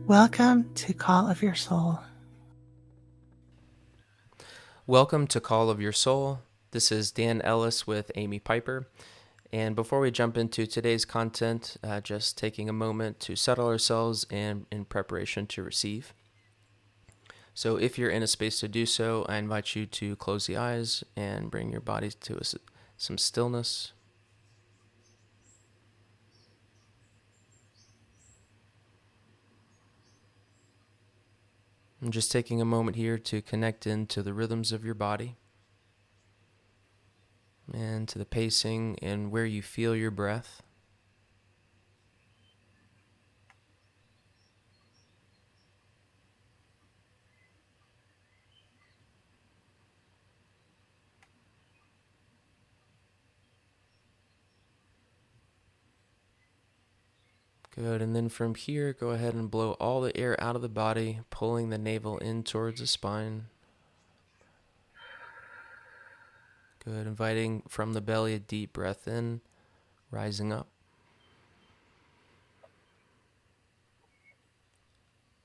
Welcome to Call of Your Soul. Welcome to Call of Your Soul. This is Dan Ellis with Amy Piper. And before we jump into today's content, just taking a moment to settle ourselves and in preparation to receive. So if you're in a space to do so, I invite you to close the eyes and bring your body to some stillness. I'm just taking a moment here to connect into the rhythms of your body and to the pacing and where you feel your breath. Good, and then from here, go ahead and blow all the air out of the body, pulling the navel in towards the spine. Good, inviting from the belly a deep breath in, rising up.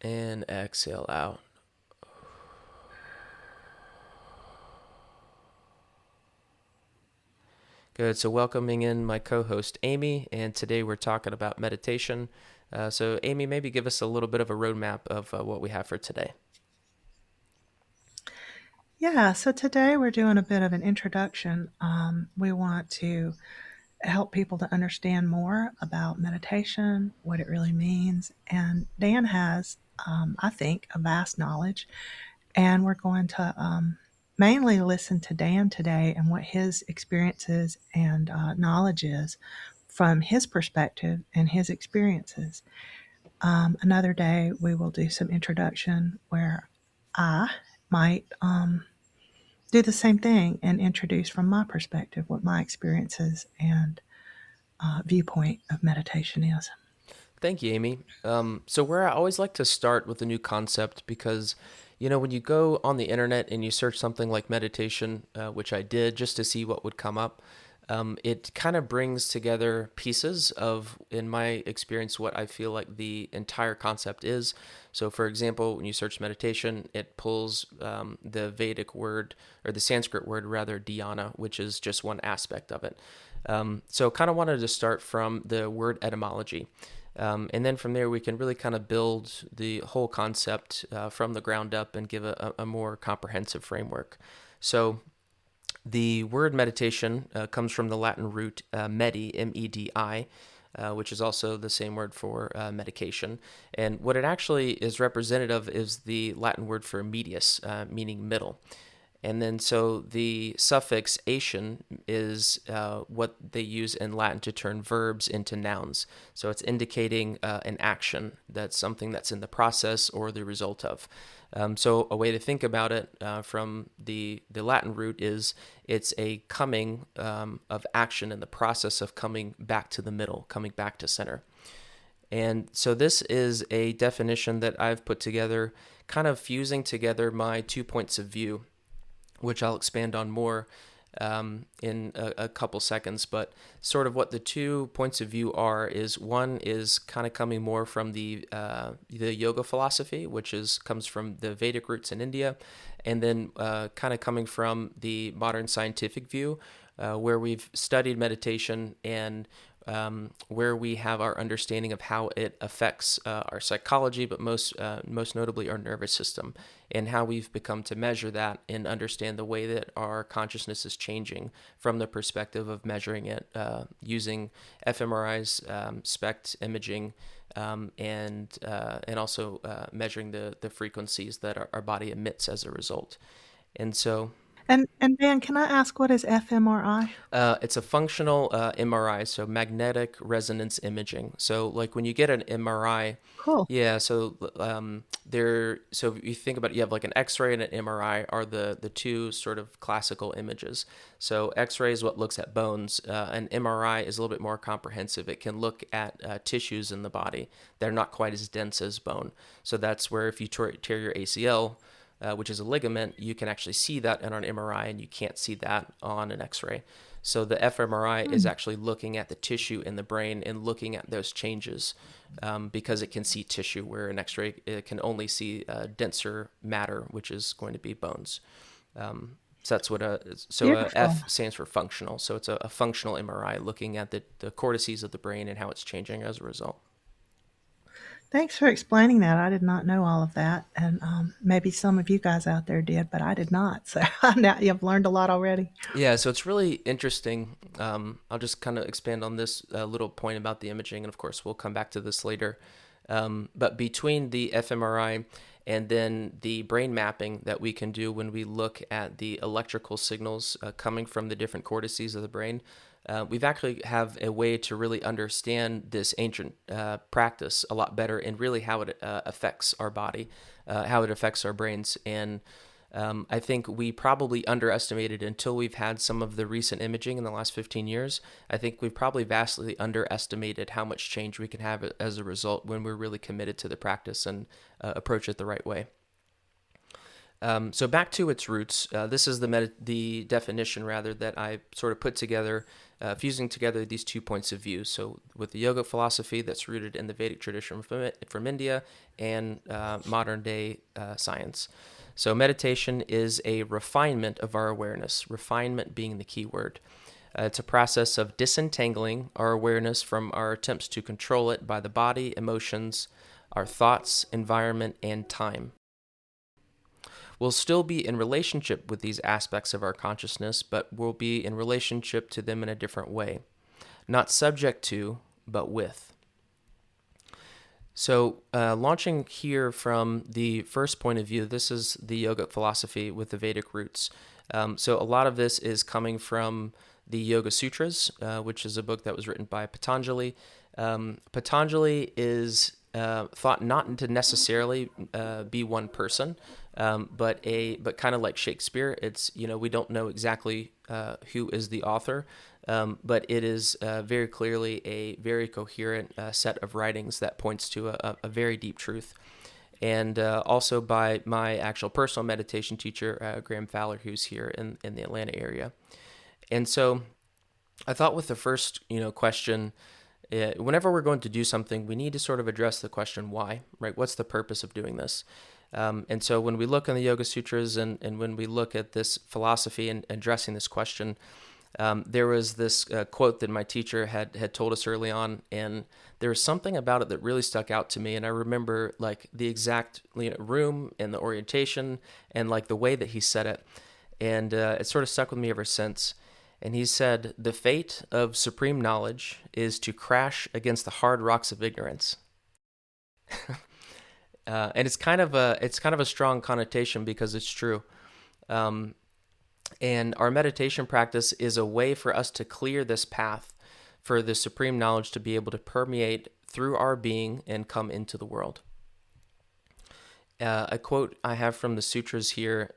And exhale out. Good, so welcoming in my co-host Amy, and today we're talking about meditation. So Amy, maybe give us a little bit of a roadmap of what we have for today. Yeah, so today we're doing a bit of an introduction. We want to help people to understand more about meditation, what it really means. And Dan has, I think, a vast knowledge. And we're going to mainly listen to Dan today and what his experiences and knowledge is from his perspective and his experiences. Another day, we will do some introduction where I might do the same thing and introduce from my perspective what my experiences and viewpoint of meditation is. Thank you, Amy. So where I always like to start with a new concept because, when you go on the internet and you search something like meditation, which I did just to see what would come up, it kind of brings together pieces of, in my experience, what I feel like the entire concept is. So, for example, when you search meditation, it pulls the Vedic word, or the Sanskrit word rather, dhyana, which is just one aspect of it. So kind of wanted to start from the word etymology. And then from there, we can really kind of build the whole concept from the ground up and give a more comprehensive framework. So the word meditation comes from the Latin root medi, M-E-D-I, which is also the same word for medication. And what it actually is representative is the Latin word for medius, meaning middle. And then so the suffix ation is what they use in Latin to turn verbs into nouns. So it's indicating an action. That's something that's in the process or the result of. So a way to think about it from the Latin root is it's a coming of action in the process of coming back to the middle, coming back to center. And so this is a definition that I've put together, kind of fusing together my 2 points of view, which I'll expand on more in a couple seconds. But sort of what the 2 points of view are is, one is kind of coming more from the yoga philosophy, which comes from the Vedic roots in India, and then kind of coming from the modern scientific view, where we've studied meditation and where we have our understanding of how it affects our psychology, but most notably our nervous system, and how we've become to measure that and understand the way that our consciousness is changing from the perspective of measuring it using fMRIs, SPECT imaging, and also measuring the frequencies that our body emits as a result. And so And Dan, can I ask what is fMRI? it's a functional MRI, so magnetic resonance imaging. So, like when you get an MRI, Cool. yeah. So, So if you think about it, you have like an X-ray and an MRI are the two sort of classical images. So, X-ray is what looks at bones. An MRI is a little bit more comprehensive. It can look at tissues in the body. They're not quite as dense as bone. So that's where if you tear your ACL, which is a ligament, you can actually see that on an MRI, and you can't see that on an X-ray. So the fMRI is Hmm. actually looking at the tissue in the brain and looking at those changes, because it can see tissue where an X-ray it can only see denser matter, which is going to be bones. So that's what a Beautiful. F stands for functional. So it's a functional MRI looking at the cortices of the brain and how it's changing as a result. Thanks for explaining that. I did not know all of that, and maybe some of you guys out there did, but I did not. So now you've learned a lot already. Yeah, so it's really interesting. I'll just kind of expand on this little point about the imaging, and of course, we'll come back to this later. But between the fMRI and then the brain mapping that we can do when we look at the electrical signals coming from the different cortices of the brain, we've actually have a way to really understand this ancient practice a lot better and really how it affects our body, how it affects our brains. And I think we probably underestimated until we've had some of the recent imaging in the last 15 years. I think we've probably vastly underestimated how much change we can have as a result when we're really committed to the practice and approach it the right way. So back to its roots. This is the definition rather that I sort of put together, fusing together these 2 points of view. So with the yoga philosophy that's rooted in the Vedic tradition from India and modern day science. So meditation is a refinement of our awareness. Refinement being the key word. It's a process of disentangling our awareness from our attempts to control it by the body, emotions, our thoughts, environment, and time. We'll still be in relationship with these aspects of our consciousness, but we'll be in relationship to them in a different way. Not subject to, but with. So, launching here from the first point of view, this is the yogic philosophy with the Vedic roots. So, a lot of this is coming from the Yoga Sutras, which is a book that was written by Patanjali. Patanjali is thought not to necessarily be one person, but kind of like Shakespeare. It's we don't know exactly who is the author, but it is very clearly a very coherent set of writings that points to a very deep truth. And also by my actual personal meditation teacher, Graham Fowler, who's here in the Atlanta area. And so I thought with the first question, whenever we're going to do something, we need to sort of address the question why, right? What's the purpose of doing this? And so when we look in the Yoga Sutras and when we look at this philosophy and addressing this question, there was this quote that my teacher had told us early on, and there was something about it that really stuck out to me. And I remember like the exact room and the orientation and like the way that he said it, and it sort of stuck with me ever since. And he said, "The fate of supreme knowledge is to crash against the hard rocks of ignorance." And it's kind of a strong connotation because it's true. Um, and our meditation practice is a way for us to clear this path for the supreme knowledge to be able to permeate through our being and come into the world. A quote I have from the sutras here,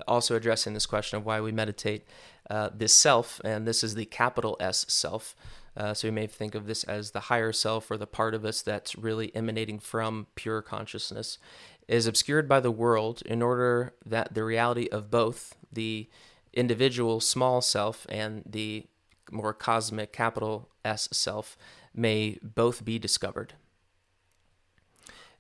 also addressing this question of why we meditate. This self, and this is the capital S self. So you may think of this as the higher self or the part of us that's really emanating from pure consciousness, is obscured by the world in order that the reality of both the individual small self and the more cosmic capital S self may both be discovered.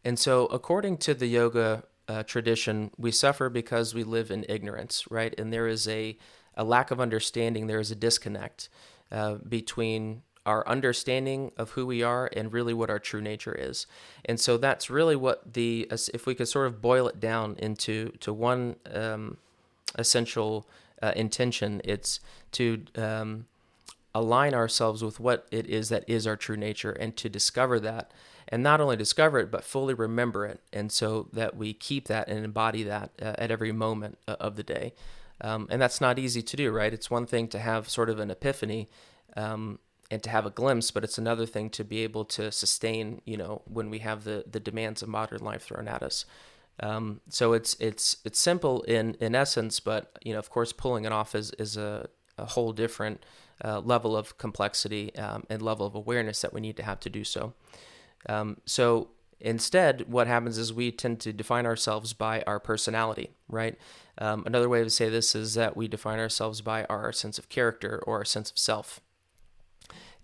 And so, according to the yoga tradition, we suffer because we live in ignorance, right? And there is a lack of understanding, there is a disconnect between our understanding of who we are and really what our true nature is. And so that's really what if we could sort of boil it down into one essential intention, it's to align ourselves with what it is that is our true nature and to discover that. And not only discover it, but fully remember it. And so that we keep that and embody that at every moment of the day. And that's not easy to do, right? It's one thing to have sort of an epiphany and to have a glimpse, but it's another thing to be able to sustain, when we have the demands of modern life thrown at us. So it's simple in essence, but, of course, pulling it off is a whole different level of complexity and level of awareness that we need to have to do so. So Instead, what happens is we tend to define ourselves by our personality, right? Another way to say this is that we define ourselves by our sense of character or our sense of self.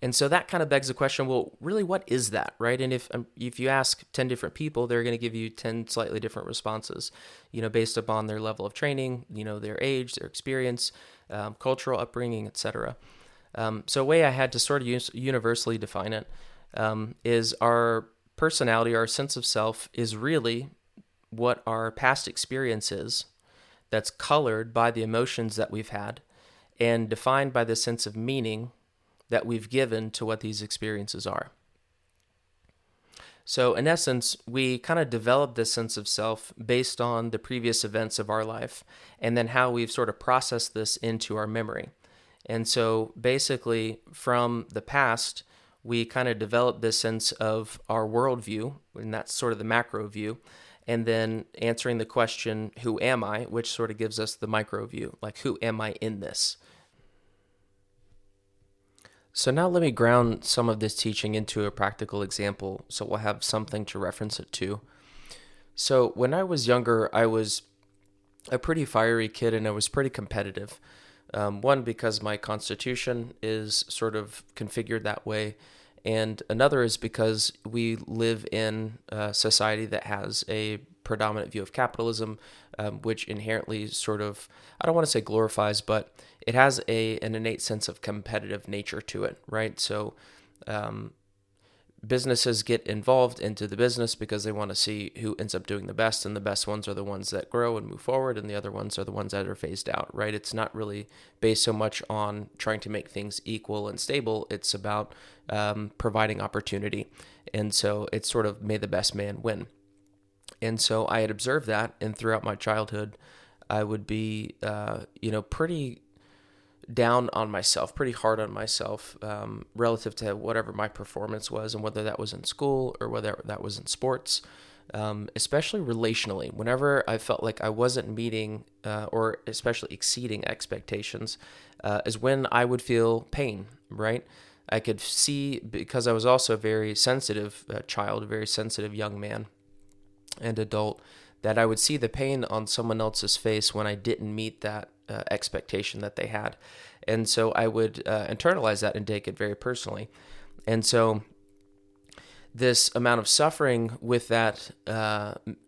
And so that kind of begs the question, well, really, what is that, right? And if you ask 10 different people, they're going to give you 10 slightly different responses, based upon their level of training, their age, their experience, cultural upbringing, etc. So a way I had to sort of universally define it is our personality, our sense of self is really what our past experience is that's colored by the emotions that we've had and defined by the sense of meaning that we've given to what these experiences are. So, in essence, we kind of develop this sense of self based on the previous events of our life and then how we've sort of processed this into our memory. And so, basically, from the past, we kind of develop this sense of our worldview, and that's sort of the macro view, and then answering the question, who am I, which sort of gives us the micro view, like, who am I in this? So now let me ground some of this teaching into a practical example so we'll have something to reference it to. So when I was younger, I was a pretty fiery kid and I was pretty competitive. One, because my constitution is sort of configured that way, and another is because we live in a society that has a predominant view of capitalism, which inherently sort of, I don't want to say glorifies, but it has an innate sense of competitive nature to it, right? So businesses get involved into the business because they want to see who ends up doing the best, and the best ones are the ones that grow and move forward, and the other ones are the ones that are phased out, right? It's not really based so much on trying to make things equal and stable. It's about providing opportunity. And so it's sort of may the best man win. And so I had observed that, and throughout my childhood, I would be, pretty down on myself, pretty hard on myself relative to whatever my performance was, and whether that was in school or whether that was in sports, especially relationally. Whenever I felt like I wasn't meeting or especially exceeding expectations, is when I would feel pain, right? I could see, because I was also a very sensitive child, a very sensitive young man and adult, that I would see the pain on someone else's face when I didn't meet that expectation that they had. And so I would internalize that and take it very personally. And so this amount of suffering with that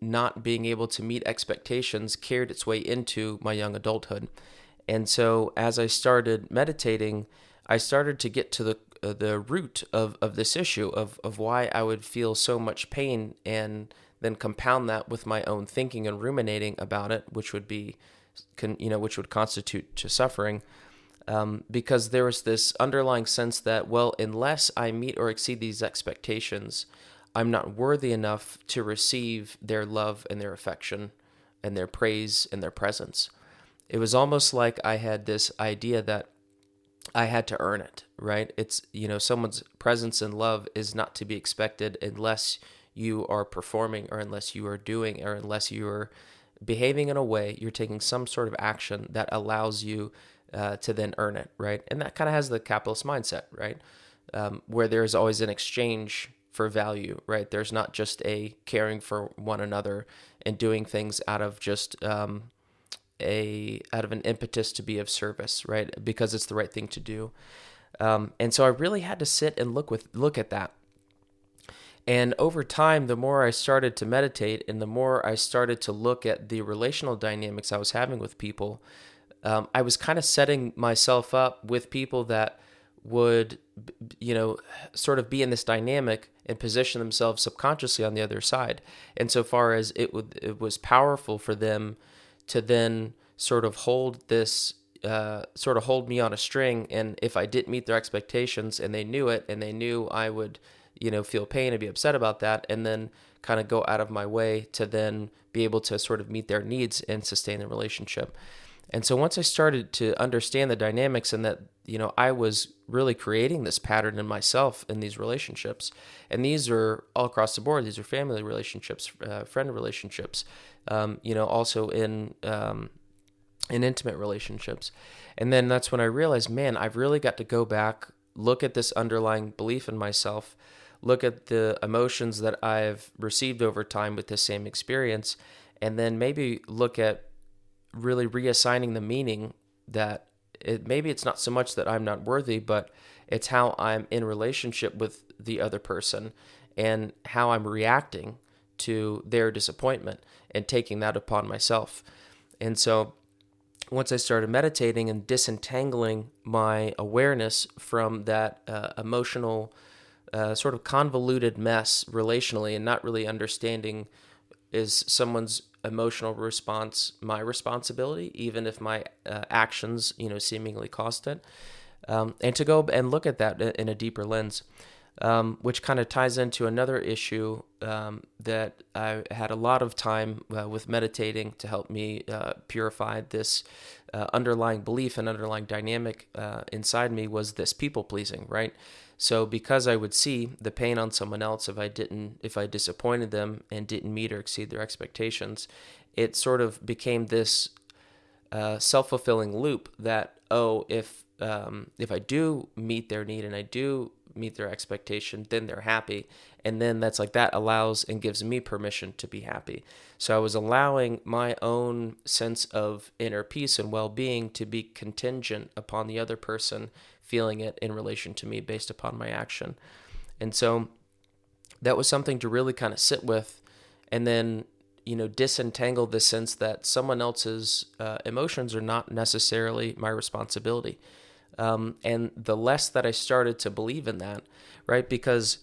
not being able to meet expectations carried its way into my young adulthood. And so as I started meditating, I started to get to the root of this issue of why I would feel so much pain, and then compound that with my own thinking and ruminating about it, which would constitute to suffering, because there was this underlying sense that, well, unless I meet or exceed these expectations, I'm not worthy enough to receive their love and their affection and their praise and their presence. It was almost like I had this idea that I had to earn it, right? It's, someone's presence and love is not to be expected unless you are performing, or unless you are doing, or unless you are behaving in a way, you're taking some sort of action that allows you to then earn it, right? And that kind of has the capitalist mindset, right? Where there's always an exchange for value, right? There's not just a caring for one another and doing things out of just out of an impetus to be of service, right? Because it's the right thing to do. And so I really had to sit and look at that. And over time, the more I started to meditate and the more I started to look at the relational dynamics I was having with people, I was kind of setting myself up with people that would, sort of be in this dynamic and position themselves subconsciously on the other side. And so far as it was powerful for them to then sort of hold me on a string. And if I didn't meet their expectations and they knew it, and they knew I would, feel pain and be upset about that, and then kind of go out of my way to then be able to sort of meet their needs and sustain the relationship. And so once I started to understand the dynamics, and that, I was really creating this pattern in myself in these relationships, and these are all across the board. These are family relationships, friend relationships, also in intimate relationships. And then that's when I realized, man, I've really got to go back, look at this underlying belief in myself. look at the emotions that I've received over time with the same experience, and then maybe look at really reassigning the meaning that maybe it's not so much that I'm not worthy, but it's how I'm in relationship with the other person and how I'm reacting to their disappointment and taking that upon myself. And so once I started meditating and disentangling my awareness from that emotional, sort of convoluted mess relationally, and not really understanding, is someone's emotional response my responsibility, even if my actions, seemingly cost it, and to go and look at that in a deeper lens, which kind of ties into another issue that I had a lot of time with meditating to help me purify this underlying belief and underlying dynamic inside me, was this people pleasing, right? So because I would see the pain on someone else if I disappointed them and didn't meet or exceed their expectations, it sort of became this self-fulfilling loop that, if I do meet their need and I do meet their expectation, then they're happy. And then that allows and gives me permission to be happy. So I was allowing my own sense of inner peace and well-being to be contingent upon the other person feeling it in relation to me based upon my action. And so that was something to really kind of sit with, and then disentangle the sense that someone else's emotions are not necessarily my responsibility. And the less that I started to believe in that, right? Because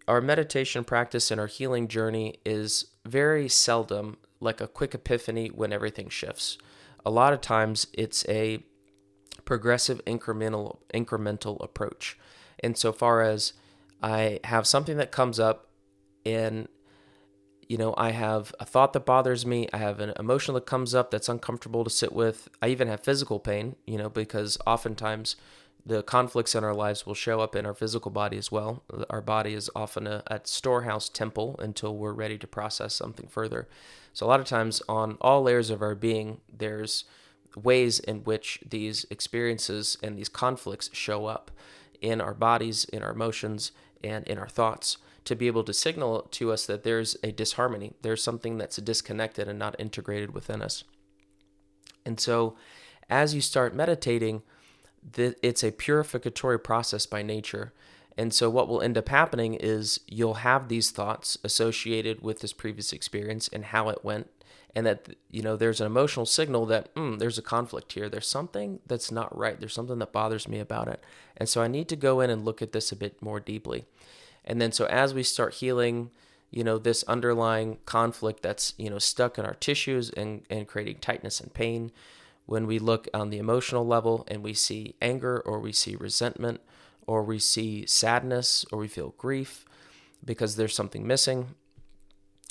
our meditation practice and our healing journey is very seldom like a quick epiphany when everything shifts. A lot of times it's a progressive incremental approach. Insofar as I have something that comes up, and I have a thought that bothers me. I have an emotion that comes up that's uncomfortable to sit with. I even have physical pain, because oftentimes the conflicts in our lives will show up in our physical body as well. Our body is often a storehouse temple until we're ready to process something further. So a lot of times on all layers of our being, there's ways in which these experiences and these conflicts show up in our bodies, in our emotions, and in our thoughts, to be able to signal to us that there's a disharmony. There's something that's disconnected and not integrated within us. And so as you start meditating, it's a purificatory process by nature. And so what will end up happening is you'll have these thoughts associated with this previous experience and how it went, and that there's an emotional signal that there's a conflict here. There's something that's not right. There's something that bothers me about it. And so I need to go in and look at this a bit more deeply. And then so as we start healing, this underlying conflict that's, stuck in our tissues and creating tightness and pain, when we look on the emotional level and we see anger, or we see resentment, or we see sadness, or we feel grief because there's something missing,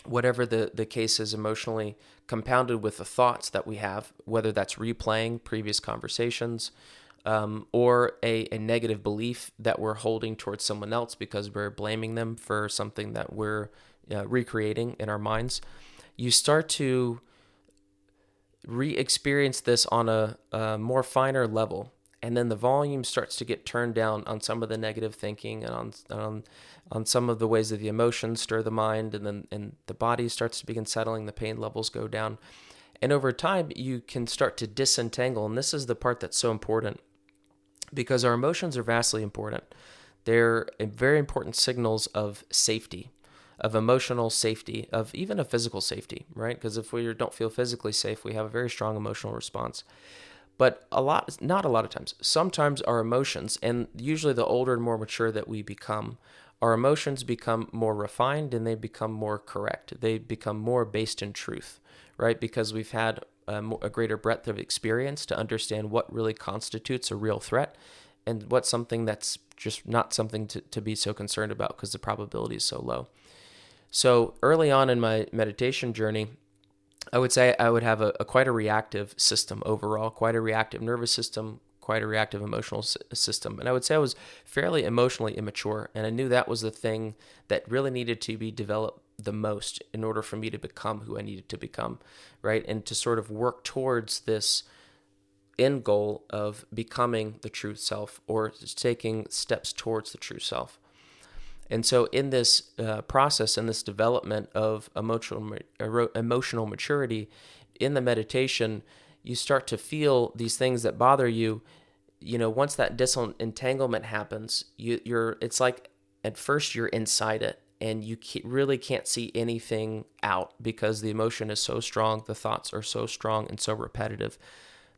whatever the case is emotionally, compounded with the thoughts that we have, whether that's replaying previous conversations, or a negative belief that we're holding towards someone else because we're blaming them for something that we're recreating in our minds, you start to re-experience this on a more finer level. And then the volume starts to get turned down on some of the negative thinking, and on some of the ways that the emotions stir the mind, and the body starts to begin settling, the pain levels go down. And over time, you can start to disentangle. And this is the part that's so important, because our emotions are vastly important. They're very important signals of safety, of emotional safety, of even a physical safety, right? Because if we don't feel physically safe, we have a very strong emotional response. But not a lot of times, sometimes our emotions, and usually the older and more mature that we become, our emotions become more refined and they become more correct. They become more based in truth, right? Because we've had a greater breadth of experience to understand what really constitutes a real threat and what's something that's just not something to be so concerned about because the probability is so low. So early on in my meditation journey, I would say I would have quite a reactive system overall, quite a reactive nervous system, quite a reactive emotional system. And I would say I was fairly emotionally immature, and I knew that was the thing that really needed to be developed the most in order for me to become who I needed to become, right? And to sort of work towards this end goal of becoming the true self, or taking steps towards the true self. And so in this process, in this development of emotional maturity, in the meditation, you start to feel these things that bother you. Once that disentanglement happens, it's like at first you're inside it and you really can't see anything out because the emotion is so strong, the thoughts are so strong and so repetitive.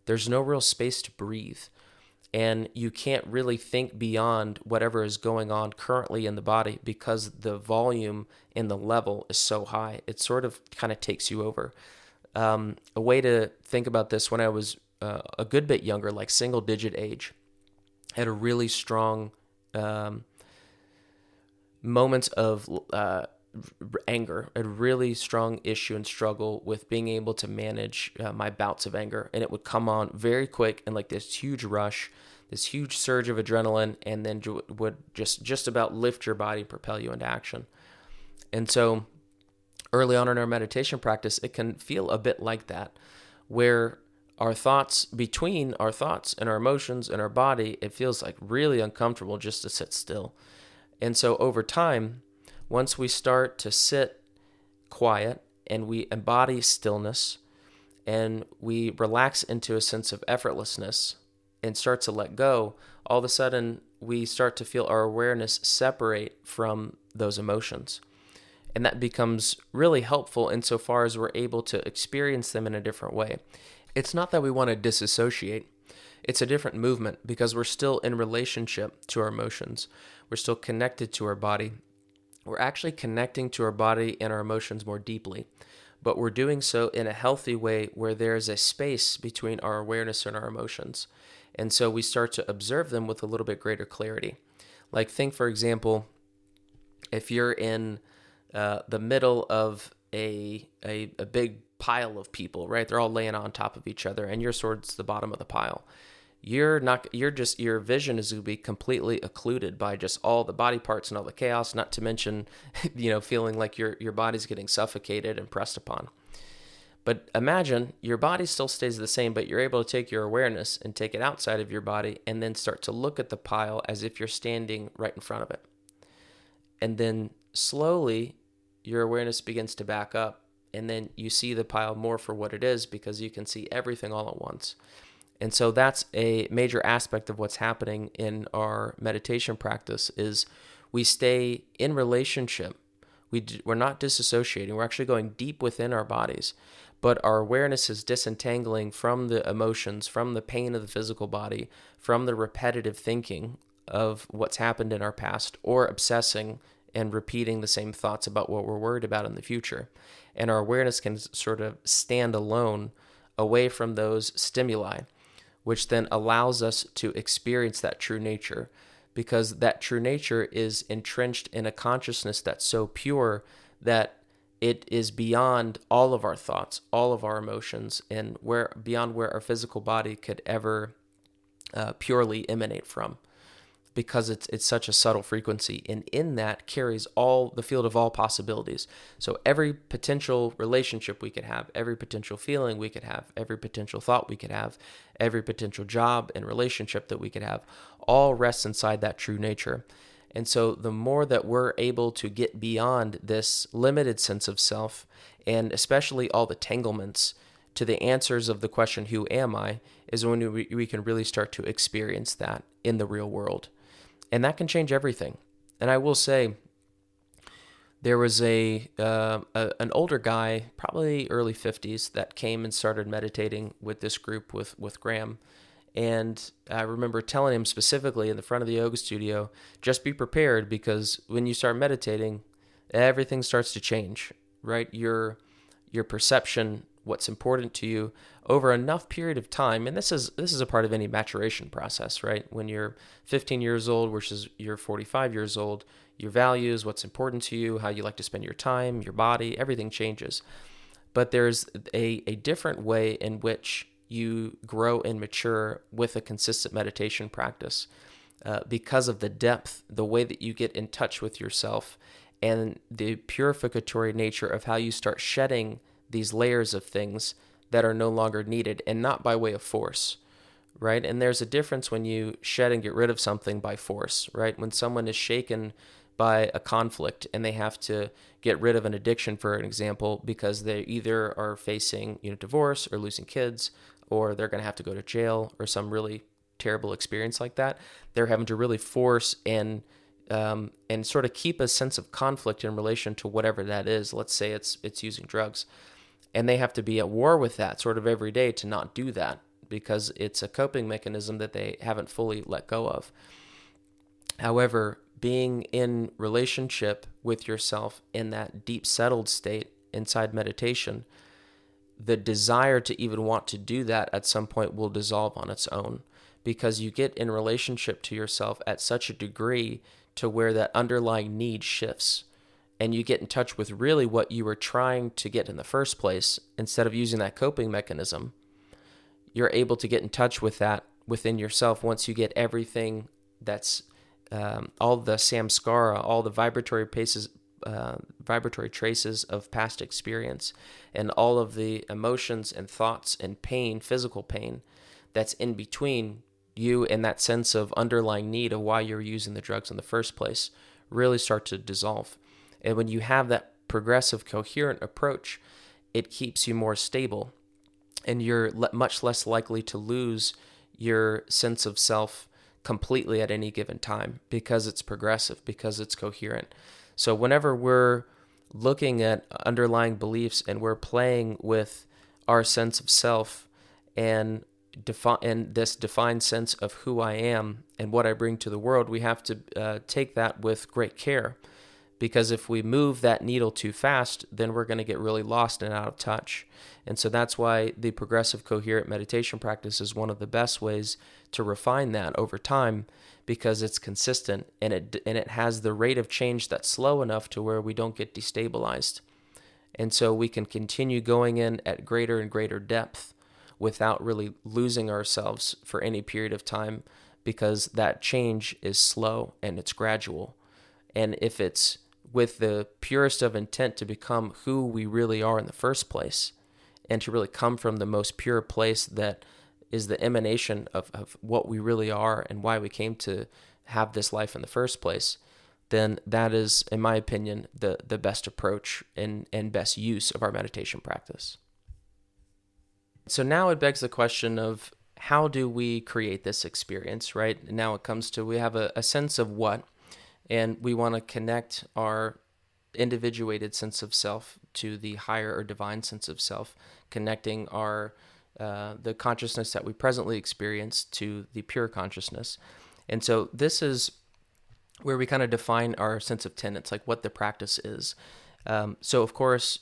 There's no real space to breathe, and you can't really think beyond whatever is going on currently in the body because the volume and the level is so high. It sort of kind of takes you over. A way to think about this: when I was a good bit younger, like single digit age, I had a really strong moments of anger, a really strong issue and struggle with being able to manage my bouts of anger. And it would come on very quick and like this huge rush, this huge surge of adrenaline, and then would just about lift your body, propel you into action. And so early on in our meditation practice, it can feel a bit like that, where between our thoughts and our emotions and our body, it feels like really uncomfortable just to sit still. And so over time, once we start to sit quiet and we embody stillness and we relax into a sense of effortlessness and start to let go, all of a sudden we start to feel our awareness separate from those emotions. And that becomes really helpful insofar as we're able to experience them in a different way. It's not that we want to disassociate. It's a different movement because we're still in relationship to our emotions. We're still connected to our body. We're actually connecting to our body and our emotions more deeply, but we're doing so in a healthy way where there's a space between our awareness and our emotions. And so we start to observe them with a little bit greater clarity. Like think, for example, if you're in the middle of a big pile of people, right? They're all laying on top of each other and you're towards the bottom of the pile. Your vision is going to be completely occluded by just all the body parts and all the chaos, not to mention, feeling like your body's getting suffocated and pressed upon. But imagine your body still stays the same, but you're able to take your awareness and take it outside of your body and then start to look at the pile as if you're standing right in front of it. And then slowly your awareness begins to back up, and then you see the pile more for what it is because you can see everything all at once. And so that's a major aspect of what's happening in our meditation practice is we stay in relationship. We're not disassociating. We're actually going deep within our bodies, but our awareness is disentangling from the emotions, from the pain of the physical body, from the repetitive thinking of what's happened in our past, or obsessing and repeating the same thoughts about what we're worried about in the future. And our awareness can sort of stand alone away from those stimuli, which then allows us to experience that true nature, because that true nature is entrenched in a consciousness that's so pure that it is beyond all of our thoughts, all of our emotions, and beyond where our physical body could ever purely emanate from, because it's such a subtle frequency, and in that carries all the field of all possibilities. So every potential relationship we could have, every potential feeling we could have, every potential thought we could have, every potential job and relationship that we could have, all rests inside that true nature. And so the more that we're able to get beyond this limited sense of self, and especially all the tanglements, to the answers of the question, who am I, is when we can really start to experience that in the real world. And that can change everything. And I will say, there was an older guy, probably early 50s, that came and started meditating with this group with Graham. And I remember telling him specifically in the front of the yoga studio, just be prepared, because when you start meditating, everything starts to change, right? Your perception, what's important to you over enough period of time, and this is a part of any maturation process, right? When you're 15 years old versus you're 45 years old, your values, what's important to you, how you like to spend your time, your body, everything changes. But there's a different way in which you grow and mature with a consistent meditation practice, because of the depth, the way that you get in touch with yourself, and the purificatory nature of how you start shedding these layers of things that are no longer needed, and not by way of force, right? And there's a difference when you shed and get rid of something by force, right? When someone is shaken by a conflict and they have to get rid of an addiction, for an example, because they either are facing, divorce or losing kids, or they're going to have to go to jail or some really terrible experience like that. They're having to really force and sort of keep a sense of conflict in relation to whatever that is. Let's say it's using drugs, and they have to be at war with that sort of every day to not do that because it's a coping mechanism that they haven't fully let go of. However, being in relationship with yourself in that deep settled state inside meditation, the desire to even want to do that at some point will dissolve on its own, because you get in relationship to yourself at such a degree to where that underlying need shifts, and you get in touch with really what you were trying to get in the first place. Instead of using that coping mechanism, you're able to get in touch with that within yourself once you get everything that's all the samskara, all the vibratory traces of past experience, and all of the emotions and thoughts and pain, physical pain, that's in between you and that sense of underlying need of why you're using the drugs in the first place, really start to dissolve. And when you have that progressive, coherent approach, it keeps you more stable, and you're much less likely to lose your sense of self completely at any given time, because it's progressive, because it's coherent. So whenever we're looking at underlying beliefs and we're playing with our sense of self and this defined sense of who I am and what I bring to the world, we have to take that with great care, because if we move that needle too fast, then we're going to get really lost and out of touch. And so that's why the progressive coherent meditation practice is one of the best ways to refine that over time, because it's consistent and it has the rate of change that's slow enough to where we don't get destabilized. And so we can continue going in at greater and greater depth without really losing ourselves for any period of time, because that change is slow and it's gradual. And if it's with the purest of intent to become who we really are in the first place, and to really come from the most pure place that is the emanation of what we really are and why we came to have this life in the first place, then that is, in my opinion, the best approach and best use of our meditation practice. So now it begs the question of, how do we create this experience, right? Now it comes to, we have a sense of what, and we want to connect our individuated sense of self to the higher or divine sense of self, connecting our the consciousness that we presently experience to the pure consciousness. And so this is where we kind of define our sense of tenets, like what the practice is. So of course,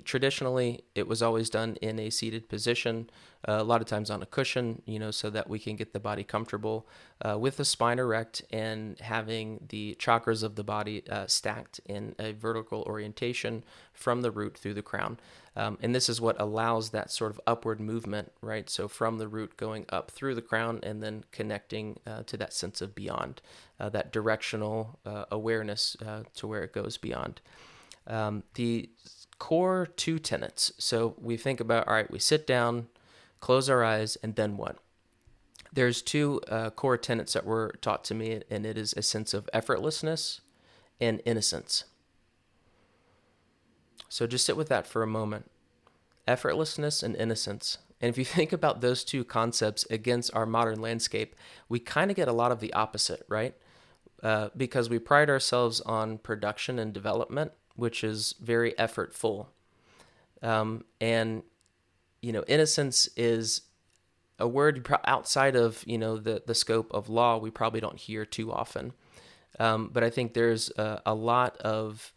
traditionally it was always done in a seated position, a lot of times on a cushion, so that we can get the body comfortable, with the spine erect and having the chakras of the body stacked in a vertical orientation from the root through the crown. And this is what allows that sort of upward movement, right? So from the root going up through the crown and then connecting to that sense of beyond, that directional awareness to where it goes beyond. The core two tenets. So we think about, all right, we sit down, close our eyes, and then what? There's two core tenets that were taught to me, and it is a sense of effortlessness and innocence. So just sit with that for a moment. Effortlessness and innocence. And if you think about those two concepts against our modern landscape, we kind of get a lot of the opposite, right? Because we pride ourselves on production and development, which is very effortful. And, innocence is a word outside of, the scope of law we probably don't hear too often. But I think there's a lot of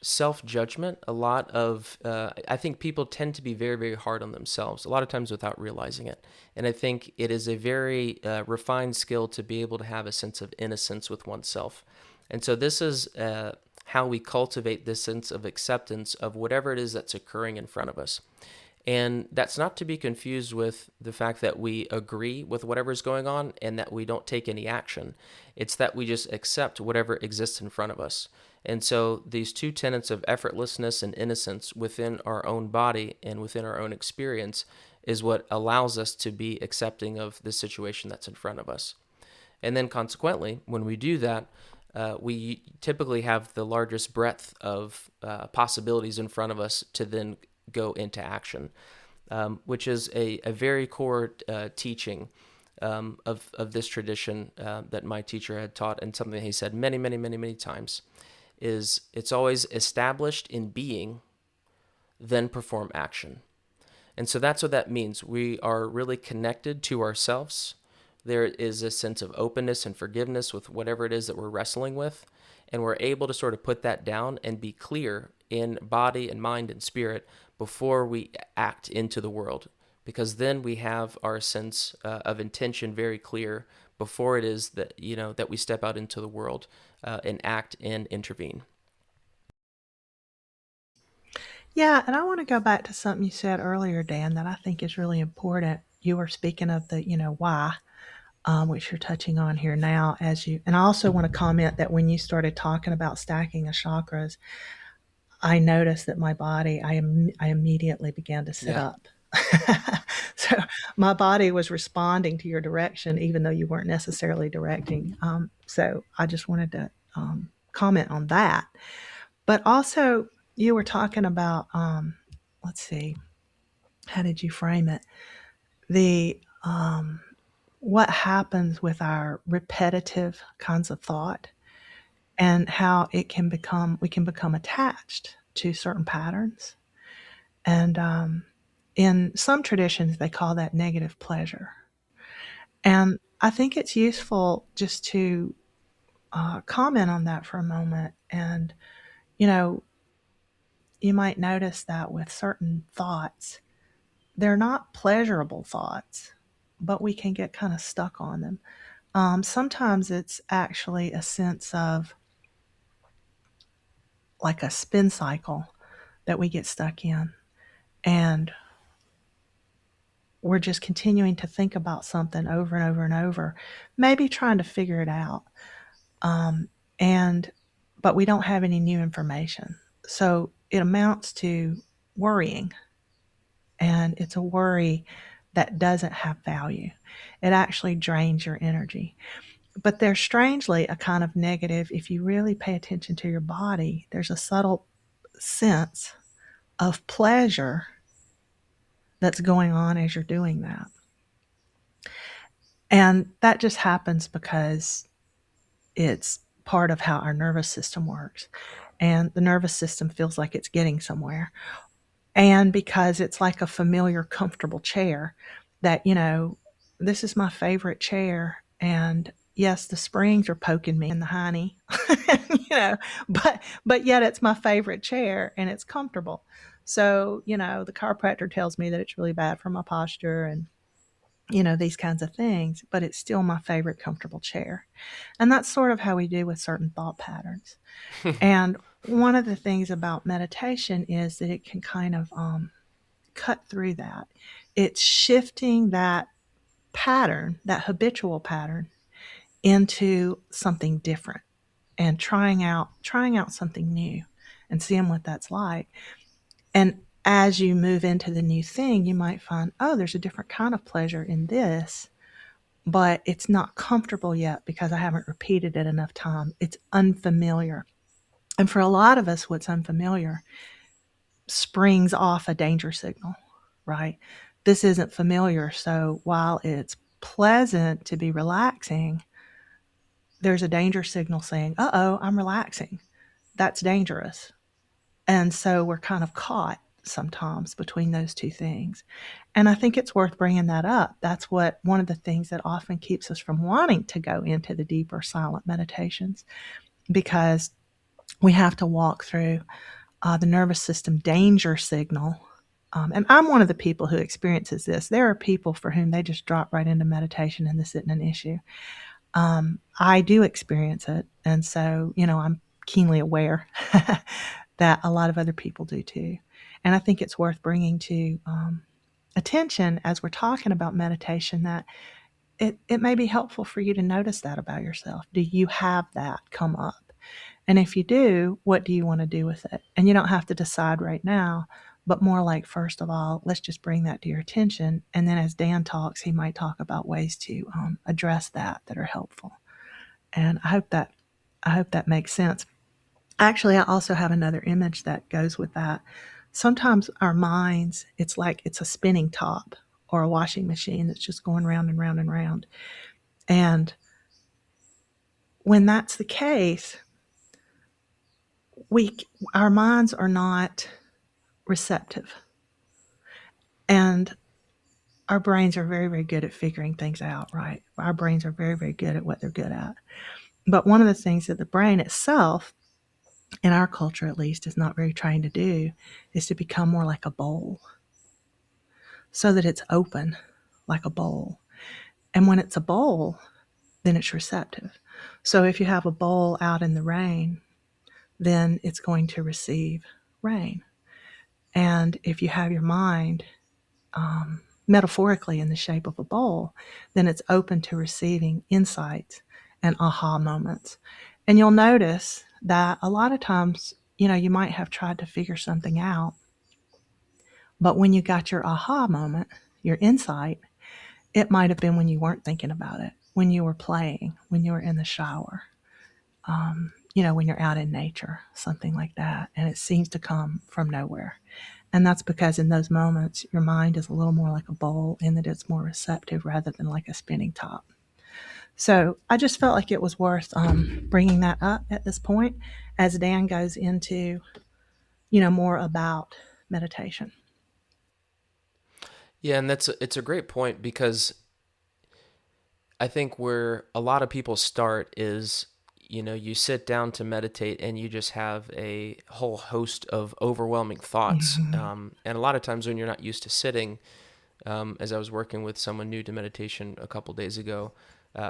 self-judgment, a lot of, I think people tend to be very, very hard on themselves, a lot of times without realizing it. And I think it is a very refined skill to be able to have a sense of innocence with oneself. And so this is how we cultivate this sense of acceptance of whatever it is that's occurring in front of us. And that's not to be confused with the fact that we agree with whatever's going on and that we don't take any action. It's that we just accept whatever exists in front of us. And so these two tenets of effortlessness and innocence within our own body and within our own experience is what allows us to be accepting of the situation that's in front of us. And then consequently, when we do that, we typically have the largest breadth of possibilities in front of us to then go into action, which is a very core teaching of this tradition that my teacher had taught, and something he said many, many, many, many times is it's always established in being, then perform action. And so that's what that means. We are really connected to ourselves. There is a sense of openness and forgiveness with whatever it is that we're wrestling with. And we're able to sort of put that down and be clear in body and mind and spirit before we act into the world. Because then we have our sense of intention very clear before it is that, that we step out into the world and act and intervene. Yeah, and I want to go back to something you said earlier, Dan, that I think is really important. You were speaking of the, why, which you're touching on here now and I also want to comment that when you started talking about stacking the chakras, I noticed that my body, I immediately began to sit Yeah. up. So my body was responding to your direction, even though you weren't necessarily directing. So I just wanted to comment on that. But also, you were talking about, let's see, how did you frame it? The what happens with our repetitive kinds of thought and how we can become attached to certain patterns. And in some traditions, they call that negative pleasure. And I think it's useful just to comment on that for a moment. And, you know, you might notice that with certain thoughts, they're not pleasurable thoughts, but we can get kind of stuck on them. Sometimes it's actually a sense of like a spin cycle that we get stuck in. And we're just continuing to think about something over and over and over, maybe trying to figure it out. Um, and but we don't have any new information. So it amounts to worrying, and it's a worry that doesn't have value. It actually drains your energy. But there's strangely a kind of negative, if you really pay attention to your body, there's a subtle sense of pleasure that's going on as you're doing that. And that just happens because it's part of how our nervous system works. And the nervous system feels like it's getting somewhere. And because it's like a familiar, comfortable chair that, this is my favorite chair. And yes, the springs are poking me in the hiney, you know, but yet it's my favorite chair and it's comfortable. So, the chiropractor tells me that it's really bad for my posture and, these kinds of things, but it's still my favorite comfortable chair. And that's sort of how we do with certain thought patterns. And one of the things about meditation is that it can kind of cut through that. It's shifting that pattern, that habitual pattern, into something different and trying out something new and seeing what that's like. And as you move into the new thing, you might find, oh, there's a different kind of pleasure in this, but it's not comfortable yet because I haven't repeated it enough time. It's unfamiliar. And for a lot of us, what's unfamiliar springs off a danger signal, right? This isn't familiar. So while it's pleasant to be relaxing, there's a danger signal saying, uh oh, I'm relaxing. That's dangerous. And so we're kind of caught sometimes between those two things. And I think it's worth bringing that up. That's one of the things that often keeps us from wanting to go into the deeper silent meditations, because we have to walk through the nervous system danger signal. And I'm one of the people who experiences this. There are people for whom they just drop right into meditation and this isn't an issue. I do experience it. And so, I'm keenly aware that a lot of other people do too. And I think it's worth bringing to attention as we're talking about meditation that it may be helpful for you to notice that about yourself. Do you have that come up? And if you do, what do you want to do with it? And you don't have to decide right now, but more like, first of all, let's just bring that to your attention. And then as Dan talks, he might talk about ways to address that are helpful. And I hope that makes sense. Actually, I also have another image that goes with that. Sometimes our minds, it's like it's a spinning top or a washing machine that's just going round and round and round. And when that's the case, we our minds are not receptive, and our brains are very, very good at figuring things out, right? Our brains are very, very good at what they're good at. But one of the things that the brain itself, in our culture at least, is not very trained to do is to become more like a bowl, so that it's open like a bowl. And when it's a bowl, then it's receptive. So if you have a bowl out in the rain, then it's going to receive rain. And if you have your mind metaphorically in the shape of a bowl, then it's open to receiving insights and aha moments. And you'll notice that a lot of times, you might have tried to figure something out, but when you got your aha moment, your insight, it might have been when you weren't thinking about it, when you were playing, when you were in the shower, when you're out in nature, something like that. And it seems to come from nowhere. And that's because in those moments, your mind is a little more like a bowl in that it's more receptive rather than like a spinning top. So I just felt like it was worth bringing that up at this point as Dan goes into, more about meditation. Yeah, and it's a great point because I think where a lot of people start is, you sit down to meditate and you just have a whole host of overwhelming thoughts. Mm-hmm. And a lot of times when you're not used to sitting, as I was working with someone new to meditation a couple days ago,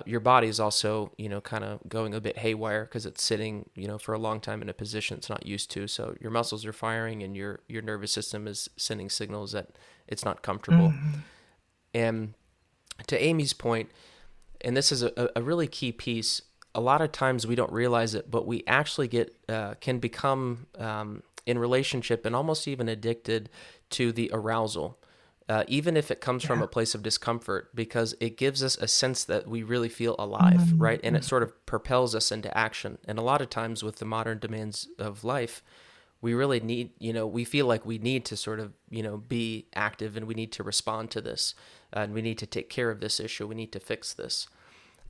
your body is also, kind of going a bit haywire because it's sitting, for a long time in a position it's not used to. So your muscles are firing and your nervous system is sending signals that it's not comfortable. Mm-hmm. And to Amy's point, and this is a really key piece. A lot of times we don't realize it, but we actually can become in relationship and almost even addicted to the arousal, even if it comes from Yeah. a place of discomfort, because it gives us a sense that we really feel alive, right? And Mm-hmm. it sort of propels us into action. And a lot of times with the modern demands of life, we really need, we feel like we need to sort of, be active and we need to respond to this and we need to take care of this issue. We need to fix this.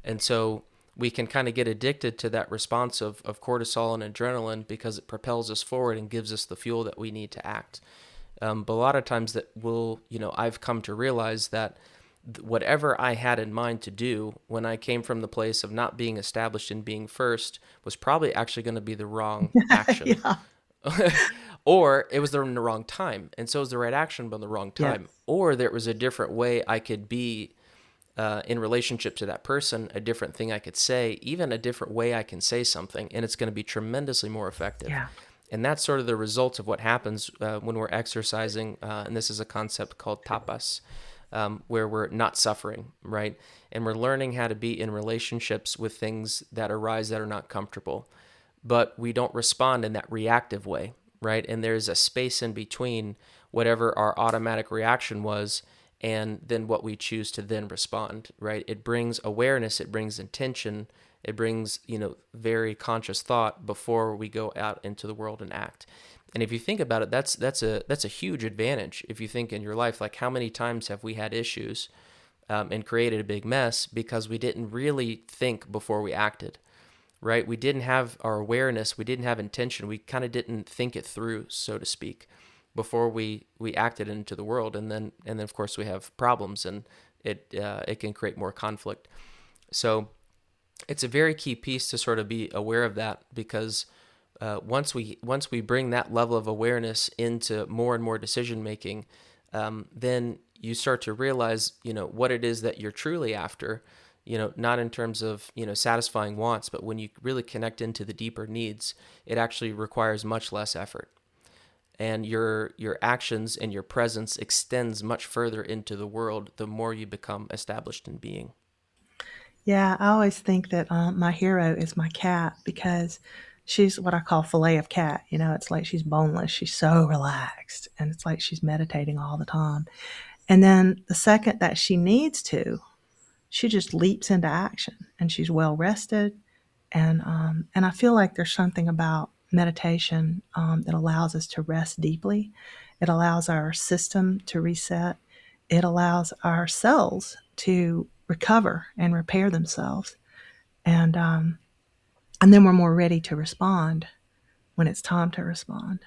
And so we can kind of get addicted to that response of cortisol and adrenaline because it propels us forward and gives us the fuel that we need to act. But a lot of times I've come to realize that whatever I had in mind to do when I came from the place of not being established and being first was probably actually going to be the wrong action. Yeah. Or it was in the wrong time. And so it was the right action, but the wrong Yes. time. Or there was a different way I could be in relationship to that person, a different thing I could say, even a different way I can say something, and it's going to be tremendously more effective. Yeah. And that's sort of the result of what happens when we're exercising. And this is a concept called tapas, where we're not suffering, right? And we're learning how to be in relationships with things that arise that are not comfortable, but we don't respond in that reactive way, right? And there's a space in between whatever our automatic reaction was and then what we choose to then respond, right? It brings awareness, it brings intention, it brings, very conscious thought before we go out into the world and act. And if you think about it, that's a huge advantage. If you think in your life, like how many times have we had issues and created a big mess because we didn't really think before we acted, right? We didn't have our awareness, we didn't have intention, we kind of didn't think it through, so to speak, before we acted into the world, and then of course we have problems, and it can create more conflict. So it's a very key piece to sort of be aware of that because once we bring that level of awareness into more and more decision making, then you start to realize what it is that you're truly after. Not in terms of satisfying wants, but when you really connect into the deeper needs, it actually requires much less effort, and your actions and your presence extends much further into the world the more you become established in being. Yeah, I always think that my hero is my cat because She's what I call fillet of cat. It's like she's boneless. She's so relaxed, and it's like she's meditating all the time. And then the second that she needs to, she just leaps into action, and she's well rested. And I feel like there's something about meditation that allows us to rest deeply. It allows our system to reset. It allows our cells to recover and repair themselves. And um, and then we're more ready to respond when it's time to respond.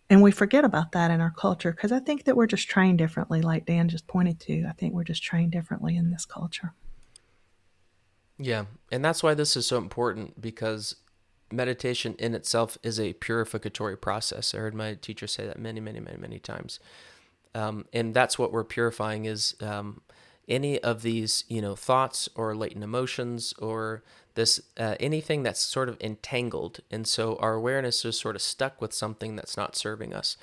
And we forget about that in our culture because I think that we're just trained differently, like Dan just pointed to. I think we're just trained differently in this culture. Yeah, and that's why this is so important because meditation in itself is a purificatory process. I heard my teacher say that many, many, many, many times. And that's what we're purifying is any of these, thoughts or latent emotions or this anything that's sort of entangled. And so our awareness is sort of stuck with something that's not serving us.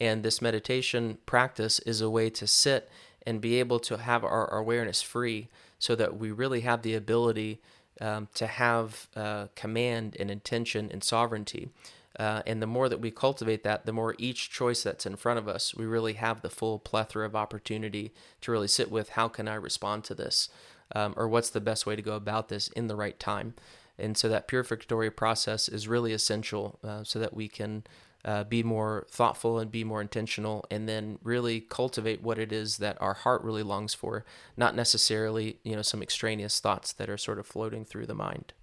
And this meditation practice is a way to sit and be able to have our awareness free so that we really have the ability to have command and intention and sovereignty. And the more that we cultivate that, the more each choice that's in front of us, we really have the full plethora of opportunity to really sit with how can I respond to this? Or what's the best way to go about this in the right time? And so that purificatory process is really essential so that we can be more thoughtful and be more intentional and then really cultivate what it is that our heart really longs for, not necessarily, some extraneous thoughts that are sort of floating through the mind.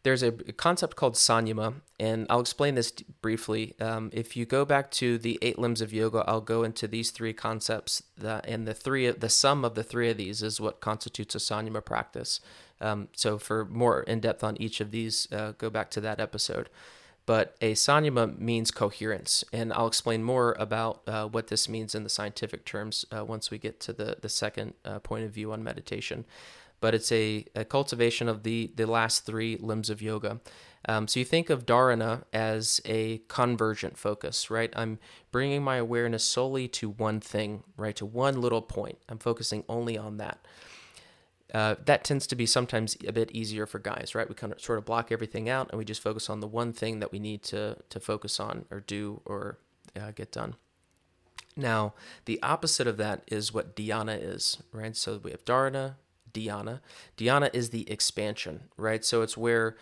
There's a concept called sanyama, and I'll explain this briefly. If you go back to the 8 limbs of yoga, I'll go into these 3 concepts, and the sum of the 3 of these is what constitutes a sanyama practice. So for more in depth on each of these, go back to that episode. But a sanyama means coherence, and I'll explain more about what this means in the scientific terms once we get to the second point of view on meditation. But it's a cultivation of the last 3 limbs of yoga. So you think of dharana as a convergent focus, right? I'm bringing my awareness solely to one thing, right? To one little point. I'm focusing only on that. That tends to be sometimes a bit easier for guys, right? We kind of sort of block everything out and we just focus on the one thing that we need to focus on or do or get done. Now, the opposite of that is what dhyana is, right? So we have dharana, dhyana. Dhyana is the expansion, right? So it's where,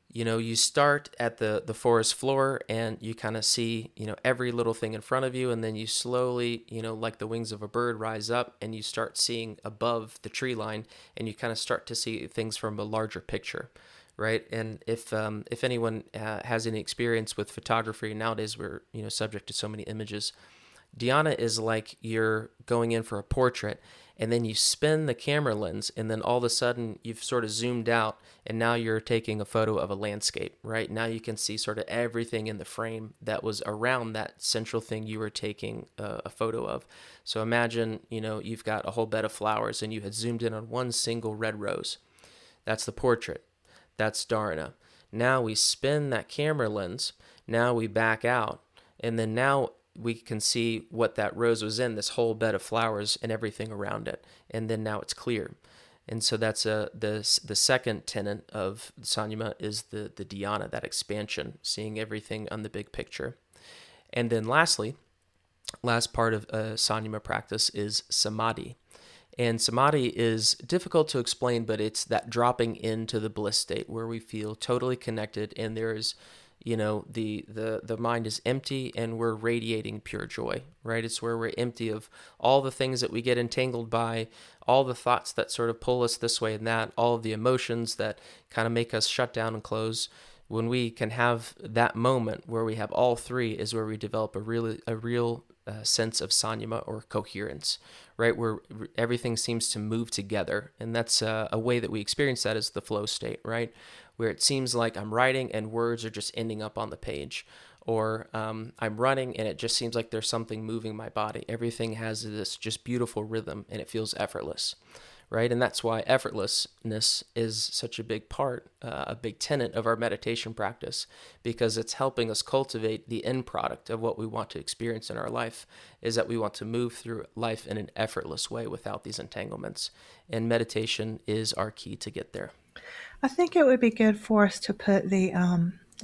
you start at the forest floor and you kind of see, every little thing in front of you. And then you slowly, like the wings of a bird rise up and you start seeing above the tree line and you kind of start to see things from a larger picture. Right. And if anyone has any experience with photography nowadays, we're, subject to so many images. Dhyana is like you're going in for a portrait and then you spin the camera lens and then all of a sudden you've sort of zoomed out and now you're taking a photo of a landscape, right? Now you can see sort of everything in the frame that was around that central thing you were taking a photo of. So imagine, you've got a whole bed of flowers and you had zoomed in on one single red rose. That's the portrait. That's dharana. Now we spin that camera lens. Now we back out. And then now we can see what that rose was in, this whole bed of flowers and everything around it. And then now it's clear. And so that's the second tenet of sanyama is the dhyana, that expansion, seeing everything on the big picture. And then lastly, last part of sanyama practice is samadhi. And samadhi is difficult to explain, but it's that dropping into the bliss state where we feel totally connected and there is the mind is empty and we're radiating pure joy, right? It's where we're empty of all the things that we get entangled by, all the thoughts that sort of pull us this way and that, all of the emotions that kind of make us shut down and close. When we can have that moment where we have all 3 is where we develop a real sense of sanyama or coherence, right? Where everything seems to move together. And that's a way that we experience that is the flow state, right? Where it seems like I'm writing and words are just ending up on the page. Or I'm running and it just seems like there's something moving my body. Everything has this just beautiful rhythm and it feels effortless, right? And that's why effortlessness is such a big part, a big tenet of our meditation practice, because it's helping us cultivate the end product of what we want to experience in our life, is that we want to move through life in an effortless way without these entanglements. And meditation is our key to get there. I think it would be good for us to put the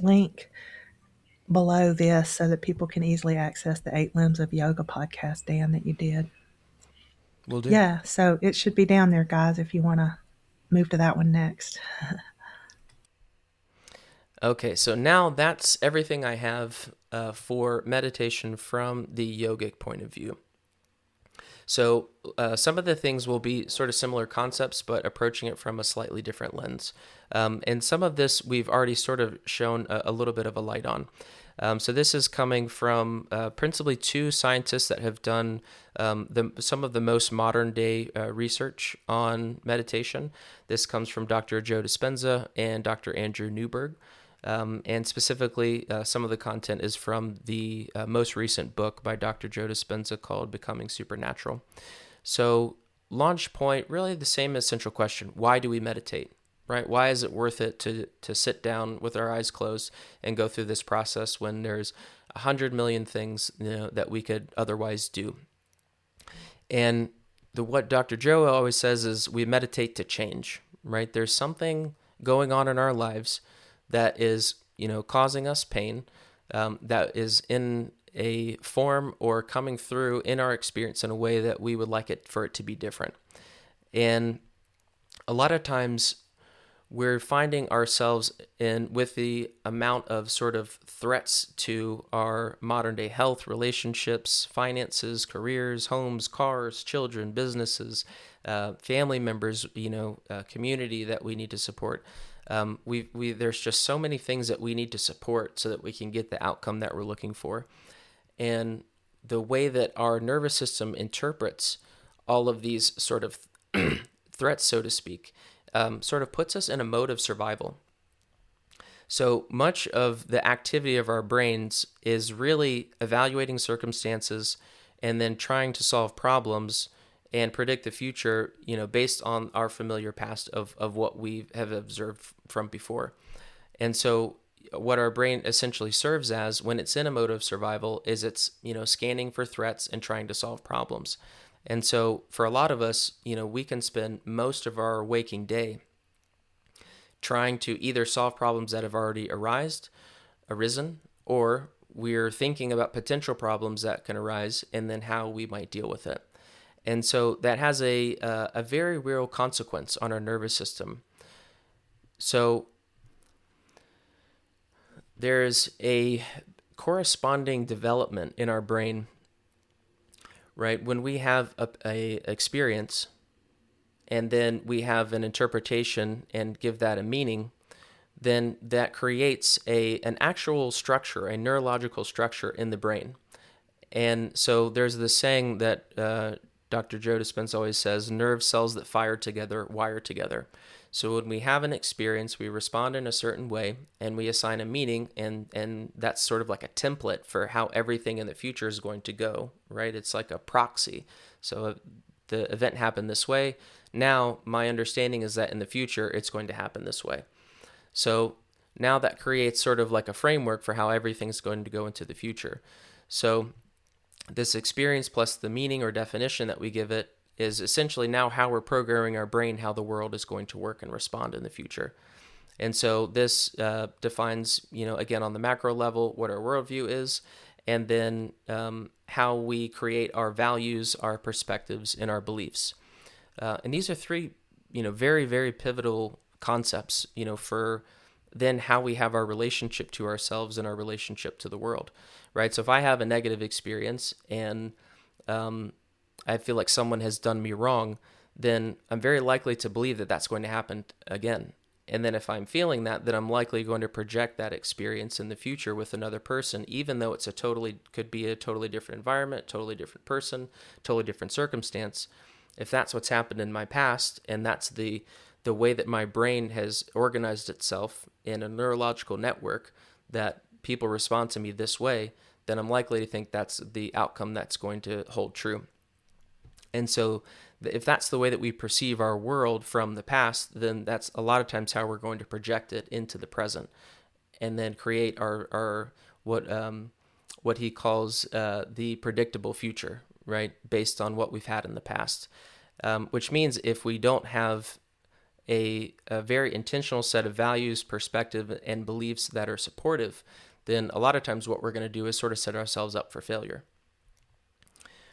link below this so that people can easily access the Eight Limbs of Yoga podcast, Dan, that you did. Will do. Yeah, so it should be down there, guys, if you want to move to that one next. Okay, so now that's everything I have for meditation from the yogic point of view. So some of the things will be sort of similar concepts, but approaching it from a slightly different lens. And some of this we've already sort of shown a little bit of a light on. So this is coming from principally two scientists that have done some of the most modern day research on meditation. This comes from Dr. Joe Dispenza and Dr. Andrew Newberg. And specifically, some of the content is from the most recent book by Dr. Joe Dispenza called Becoming Supernatural. So, launch point, really the same essential question: why do we meditate? Right? Why is it worth it to sit down with our eyes closed and go through this process when there's 100 million things that we could otherwise do? And what Dr. Joe always says is we meditate to change. Right? There's something going on in our lives that is, causing us pain, that is in a form or coming through in our experience in a way that we would like it for it to be different. And a lot of times we're finding ourselves with the amount of sort of threats to our modern day health, relationships, finances, careers, homes, cars, children, businesses, family members, community that we need to support. There's just so many things that we need to support so that we can get the outcome that we're looking for. And the way that our nervous system interprets all of these sort of threats, so to speak, sort of puts us in a mode of survival. So much of the activity of our brains is really evaluating circumstances and then trying to solve problems and predict the future, based on our familiar past of what we have observed from before. And so what our brain essentially serves as when it's in a mode of survival is it's, scanning for threats and trying to solve problems. And so for a lot of us, we can spend most of our waking day trying to either solve problems that have already arisen, or we're thinking about potential problems that can arise and then how we might deal with it. And so that has a very real consequence on our nervous system. So there's a corresponding development in our brain, right? When we have a experience and then we have an interpretation and give that a meaning, then that creates an actual structure, a neurological structure in the brain. And so there's this saying that Dr. Joe Dispenza always says, nerve cells that fire together wire together. So when we have an experience, we respond in a certain way and we assign a meaning, and that's sort of like a template for how everything in the future is going to go, right? It's like a proxy. So the event happened this way. Now my understanding is that in the future, it's going to happen this way. So now that creates sort of like a framework for how everything's going to go into the future. So this experience plus the meaning or definition that we give it is essentially now how we're programming our brain, how the world is going to work and respond in the future. And so this defines, again, on the macro level, what our worldview is, and then how we create our values, our perspectives, and our beliefs. And these are three, very, very pivotal concepts, for then how we have our relationship to ourselves and our relationship to the world, right? So if I have a negative experience and I feel like someone has done me wrong, then I'm very likely to believe that that's going to happen again. And then if I'm feeling that, then I'm likely going to project that experience in the future with another person, even though could be a totally different environment, totally different person, totally different circumstance. If that's what's happened in my past, and that's the way that my brain has organized itself in a neurological network, that people respond to me this way, then I'm likely to think that's the outcome that's going to hold true. And so if that's the way that we perceive our world from the past, then that's a lot of times how we're going to project it into the present and then create our what he calls the predictable future, right? Based on what we've had in the past. Which means if we don't have a very intentional set of values, perspective, and beliefs that are supportive, then a lot of times what we're going to do is sort of set ourselves up for failure.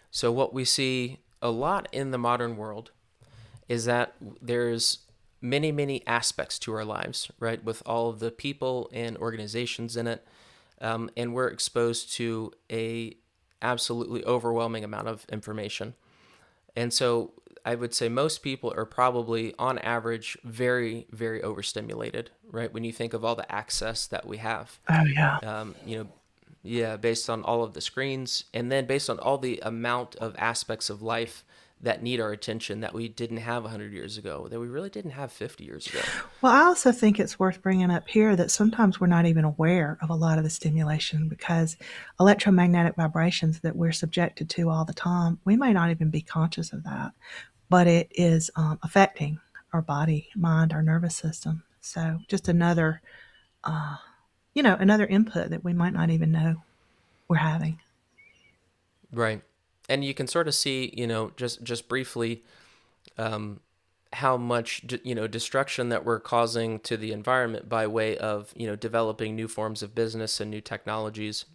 So what we see a lot in the modern world is that there's many, many aspects to our lives, right? With all of the people and organizations in it. And we're exposed to a absolutely overwhelming amount of information. And so I would say most people are probably, on average, very, very overstimulated, right? When you think of all the access that we have, Oh, yeah. you know, yeah, based on all of the screens, and then based on all the amount of aspects of life that need our attention that we didn't have 100 years ago, that we really didn't have 50 years ago. Well, I also think it's worth bringing up here that sometimes we're not even aware of a lot of the stimulation because electromagnetic vibrations that we're subjected to all the time, we may not even be conscious of that, but it is affecting our body, mind, our nervous system. So just another, another input that we might not even know we're having. Right. And you can sort of see, just briefly, how much destruction that we're causing to the environment by way of developing new forms of business and new technologies.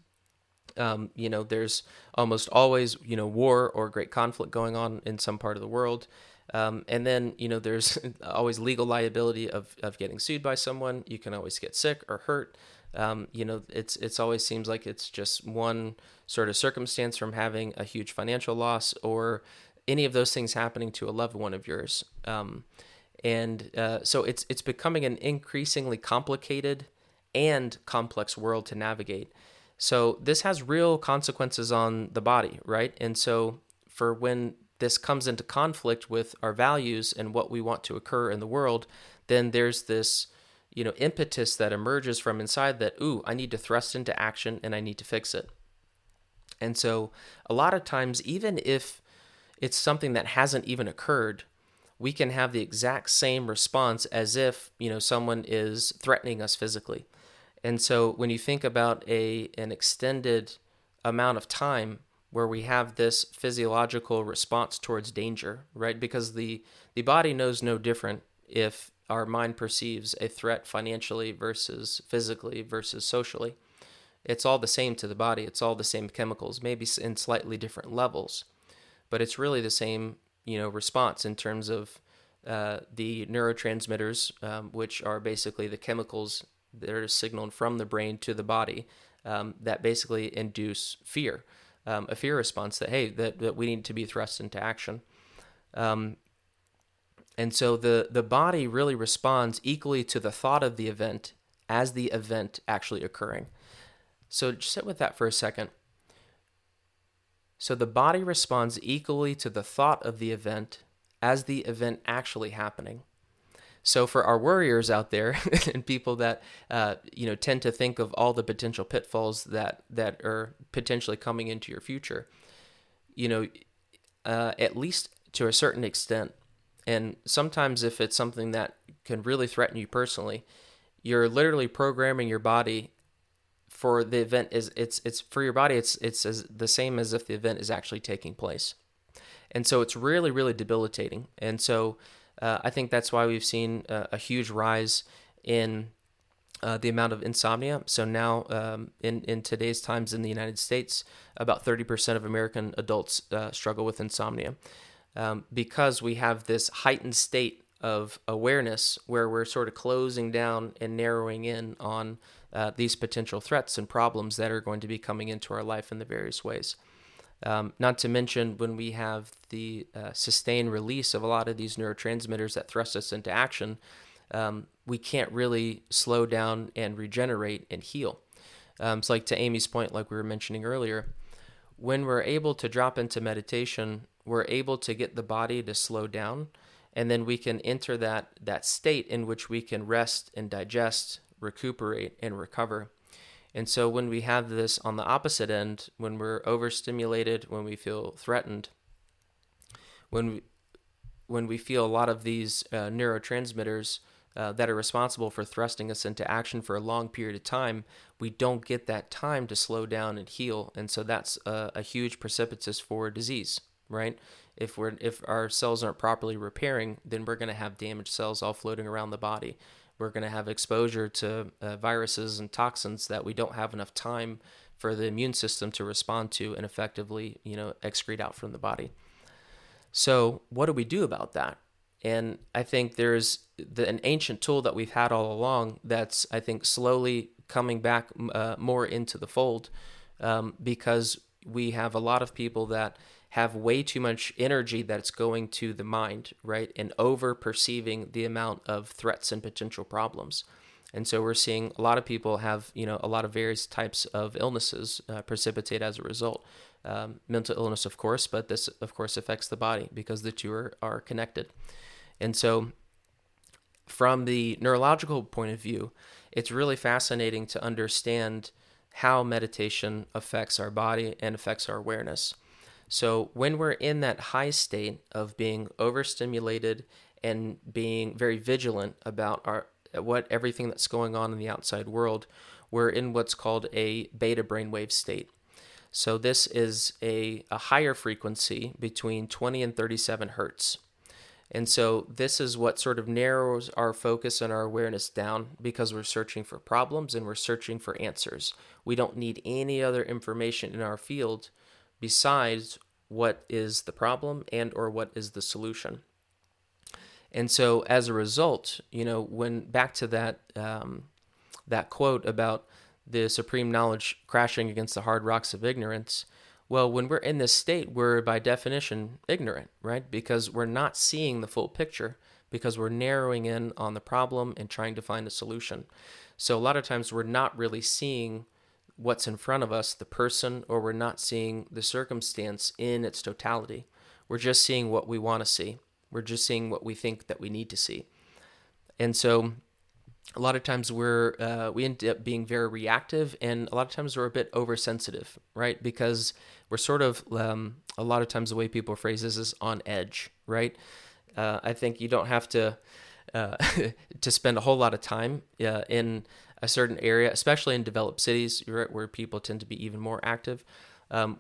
There's almost always war or great conflict going on in some part of the world. And then there's always legal liability of getting sued by someone. You can always get sick or hurt. It's always seems like it's just one sort of circumstance from having a huge financial loss or any of those things happening to a loved one of yours. So it's becoming an increasingly complicated and complex world to navigate. So this has real consequences on the body, right? And so for when this comes into conflict with our values and what we want to occur in the world, then there's this impetus that emerges from inside that, ooh, I need to thrust into action and I need to fix it. And so a lot of times, even if it's something that hasn't even occurred, we can have the exact same response as if, someone is threatening us physically. And so when you think about an extended amount of time where we have this physiological response towards danger, right? Because the body knows no different if our mind perceives a threat financially versus physically versus socially. It's all the same to the body. It's all the same chemicals, maybe in slightly different levels, but it's really the same, response in terms of the neurotransmitters, which are basically the chemicals that are signaled from the brain to the body that basically induce fear, a fear response that, hey, that we need to be thrust into action. And so the body really responds equally to the thought of the event as the event actually occurring. So just sit with that for a second. So the body responds equally to the thought of the event as the event actually happening. So for our worriers out there and people that tend to think of all the potential pitfalls that are potentially coming into your future, at least to a certain extent, and sometimes if it's something that can really threaten you personally, you're literally programming your body for the event it's for your body it's the same as if the event is actually taking place. And so it's really, really debilitating. And so I think that's why we've seen a huge rise in the amount of insomnia. So now in today's times in the United States, about 30% of American adults struggle with insomnia because we have this heightened state of awareness where we're sort of closing down and narrowing in on these potential threats and problems that are going to be coming into our life in the various ways. Not to mention when we have the sustained release of a lot of these neurotransmitters that thrust us into action, we can't really slow down and regenerate and heal. It's like to Amy's point, like we were mentioning earlier, when we're able to drop into meditation, we're able to get the body to slow down, and then we can enter that state in which we can rest and digest, recuperate, and recover. And so when we have this on the opposite end, when we're overstimulated, when we feel threatened, when we feel a lot of these neurotransmitters that are responsible for thrusting us into action for a long period of time, we don't get that time to slow down and heal. And so that's a huge precipitous for disease. right? If our cells aren't properly repairing, then we're going to have damaged cells all floating around the body. We're going to have exposure to viruses and toxins that we don't have enough time for the immune system to respond to and effectively, excrete out from the body. So, what do we do about that? And I think there's an ancient tool that we've had all along that's, I think, slowly coming back more into the fold, because we have a lot of people that have way too much energy that's going to the mind, right? And over perceiving the amount of threats and potential problems. And so we're seeing a lot of people have, a lot of various types of illnesses precipitate as a result. Mental illness, of course, but this, of course, affects the body because the two are connected. And so, from the neurological point of view, it's really fascinating to understand how meditation affects our body and affects our awareness. So, when we're in that high state of being overstimulated and being very vigilant about everything that's going on in the outside world, we're in what's called a beta brainwave state. So this is a higher frequency between 20 and 37 hertz. And so this is what sort of narrows our focus and our awareness down, because we're searching for problems and we're searching for answers. We don't need any other information in our field besides what is the problem and or what is the solution. And so as a result, when back to that quote about the supreme knowledge crashing against the hard rocks of ignorance, well, when we're in this state, we're by definition ignorant, right? Because we're not seeing the full picture, because we're narrowing in on the problem and trying to find a solution. So a lot of times we're not really seeing what's in front of us, the person, or we're not seeing the circumstance in its totality. We're just seeing what we want to see. We're just seeing what we think that we need to see. And so a lot of times we end up being very reactive, and a lot of times we're a bit oversensitive, right? Because we're sort of, a lot of times the way people phrase this is on edge, right? I think you don't have to to spend a whole lot of time in a certain area, especially in developed cities, right, where people tend to be even more active,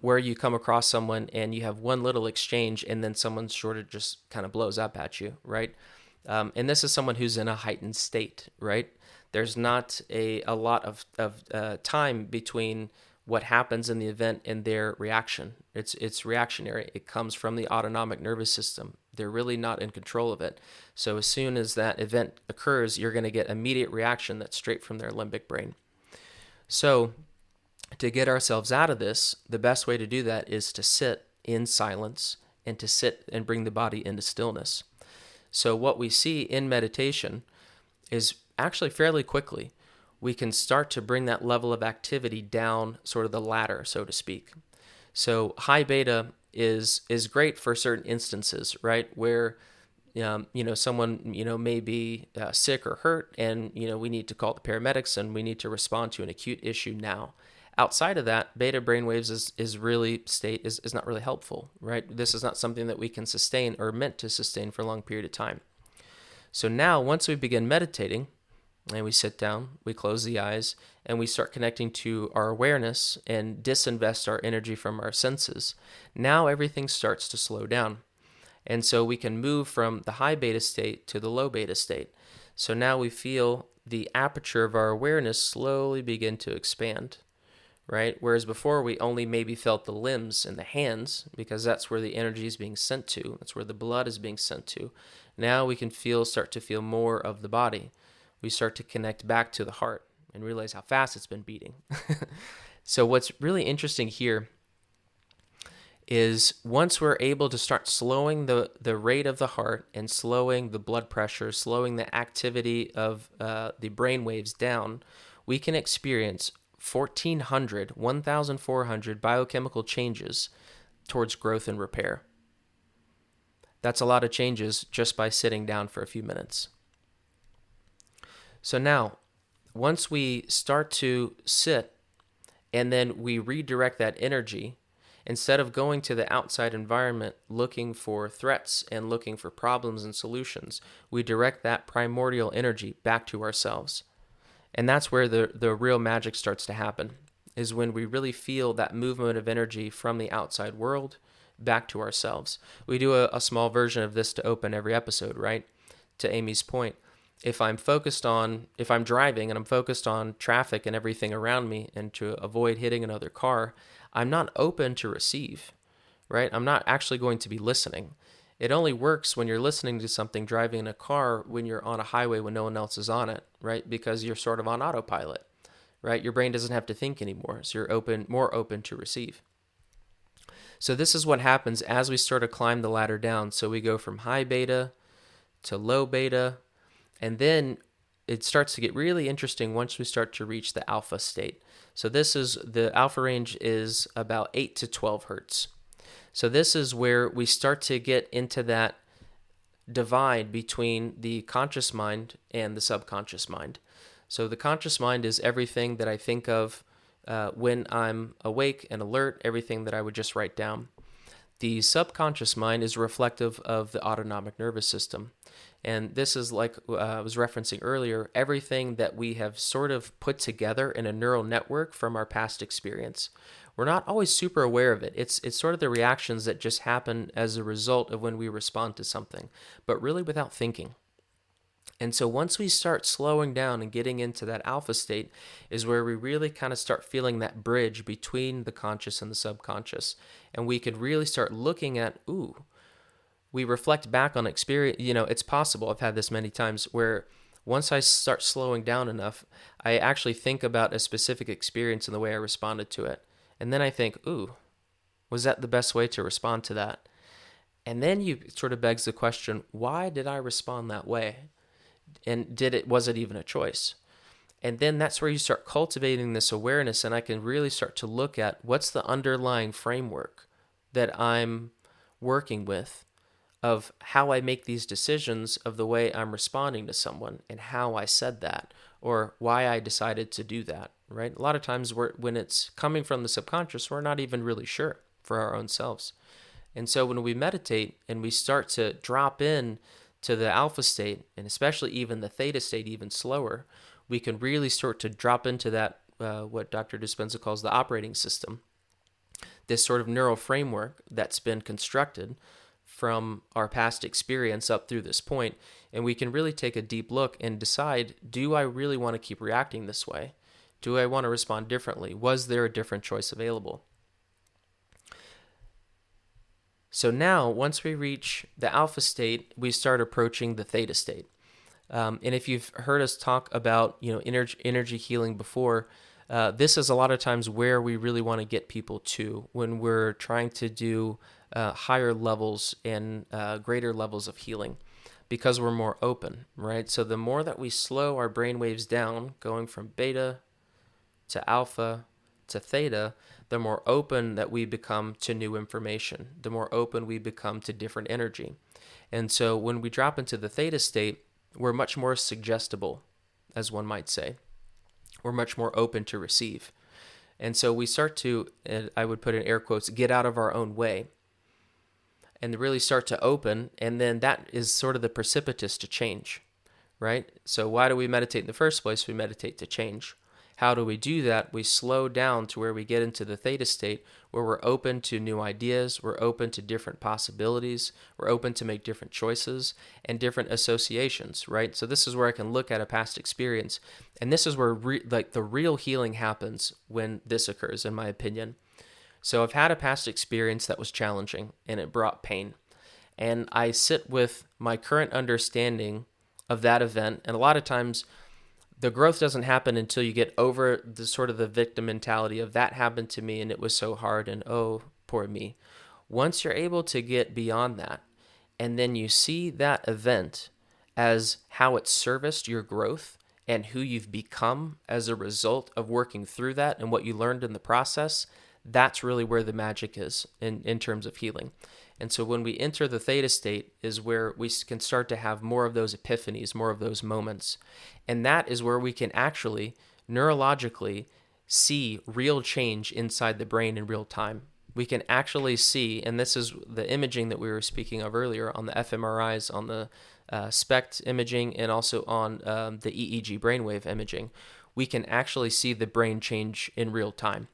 where you come across someone and you have one little exchange and then someone sort of just kind of blows up at you, right? And this is someone who's in a heightened state, right? There's not a lot of time between what happens in the event and their reaction. It's reactionary. It comes from the autonomic nervous system. They're really not in control of it. So as soon as that event occurs, you're going to get immediate reaction that's straight from their limbic brain. So to get ourselves out of this, the best way to do that is to sit in silence and to sit and bring the body into stillness. So what we see in meditation is actually fairly quickly, we can start to bring that level of activity down sort of the ladder, so to speak. So high beta is great for certain instances, right? Where someone may be sick or hurt, and we need to call the paramedics and we need to respond to an acute issue now. Outside of that, beta brainwaves is not really helpful, right? This is not something that we can sustain or meant to sustain for a long period of time. So now, once we begin meditating, and we sit down, we close the eyes, and we start connecting to our awareness and disinvest our energy from our senses, now everything starts to slow down. And so we can move from the high beta state to the low beta state. So now we feel the aperture of our awareness slowly begin to expand, right? Whereas before we only maybe felt the limbs and the hands, because that's where the energy is being sent to. That's where the blood is being sent to. Now we can start to feel more of the body. We start to connect back to the heart and realize how fast it's been beating. So what's really interesting here is once we're able to start slowing the rate of the heart and slowing the blood pressure, slowing the activity of the brain waves down, we can experience 1,400 biochemical changes towards growth and repair. That's a lot of changes just by sitting down for a few minutes. So now, once we start to sit and then we redirect that energy, instead of going to the outside environment looking for threats and looking for problems and solutions, we direct that primordial energy back to ourselves. And that's where the real magic starts to happen, is when we really feel that movement of energy from the outside world back to ourselves. We do a small version of this to open every episode, right? To Amy's point, if I'm driving and I'm focused on traffic and everything around me and to avoid hitting another car, I'm not open to receive, right? I'm not actually going to be listening. It only works when you're listening to something driving in a car when you're on a highway when no one else is on it, right? Because you're sort of on autopilot, right? Your brain doesn't have to think anymore, so you're more open to receive. So this is what happens as we sort of climb the ladder down. So we go from high beta to low beta, and then it starts to get really interesting once we start to reach the alpha state. So the alpha range is about 8 to 12 hertz. So this is where we start to get into that divide between the conscious mind and the subconscious mind. So the conscious mind is everything that I think of when I'm awake and alert, everything that I would just write down. The subconscious mind is reflective of the autonomic nervous system. And this is like I was referencing earlier, everything that we have sort of put together in a neural network from our past experience. We're not always super aware of it. It's sort of the reactions that just happen as a result of when we respond to something, but really without thinking. And so once we start slowing down and getting into that alpha state is where we really kind of start feeling that bridge between the conscious and the subconscious. And we could really start looking at, we reflect back on experience. It's possible, I've had this many times, where once I start slowing down enough, I actually think about a specific experience and the way I responded to it. And then I think, was that the best way to respond to that? And then you sort of begs the question, why did I respond that way? And was it even a choice? And then that's where you start cultivating this awareness, and I can really start to look at what's the underlying framework that I'm working with of how I make these decisions, of the way I'm responding to someone and how I said that or why I decided to do that, right? A lot of times when it's coming from the subconscious, we're not even really sure for our own selves. And so when we meditate and we start to drop in to the alpha state, and especially even the theta state even slower, we can really start to drop into that, what Dr. Dispenza calls the operating system, this sort of neural framework that's been constructed from our past experience up through this point. And we can really take a deep look and decide, do I really want to keep reacting this way? Do I want to respond differently? Was there a different choice available? So now, once we reach the alpha state, we start approaching the theta state. And if you've heard us talk about energy healing before, this is a lot of times where we really want to get people to when we're trying to do higher levels and greater levels of healing, because we're more open, right? So the more that we slow our brain waves down, going from beta to alpha to theta, the more open that we become to new information, the more open we become to different energy. And so when we drop into the theta state, we're much more suggestible, as one might say. We're much more open to receive. And so we start to, I would put in air quotes, get out of our own way and really start to open. And then that is sort of the precipitous to change, right? So why do we meditate in the first place? We meditate to change. How do we do that? We slow down to where we get into the theta state, where we're open to new ideas, we're open to different possibilities, we're open to make different choices and different associations, right? So this is where I can look at a past experience, and this is where the real healing happens when this occurs, in my opinion. So I've had a past experience that was challenging, and it brought pain. And I sit with my current understanding of that event, and a lot of times the growth doesn't happen until you get over the sort of the victim mentality of that happened to me and it was so hard and oh, poor me. Once you're able to get beyond that, and then you see that event as how it serviced your growth and who you've become as a result of working through that and what you learned in the process, that's really where the magic is in terms of healing. And so when we enter the theta state is where we can start to have more of those epiphanies, more of those moments. And that is where we can actually neurologically see real change inside the brain in real time. We can actually see, and this is the imaging that we were speaking of earlier on the fMRIs, on the SPECT imaging, and also on the EEG brainwave imaging. We can actually see the brain change in real time.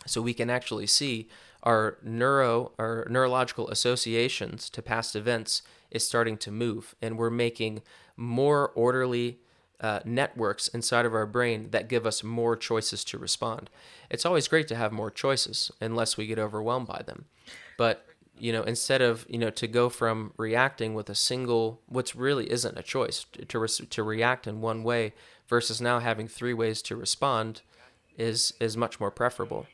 So we can actually see, our neurological associations to past events is starting to move, and we're making more orderly networks inside of our brain that give us more choices to respond. It's always great to have more choices unless we get overwhelmed by them. But instead of to go from reacting with a single, which really isn't a choice, to react in one way versus now having three ways to respond is much more preferable.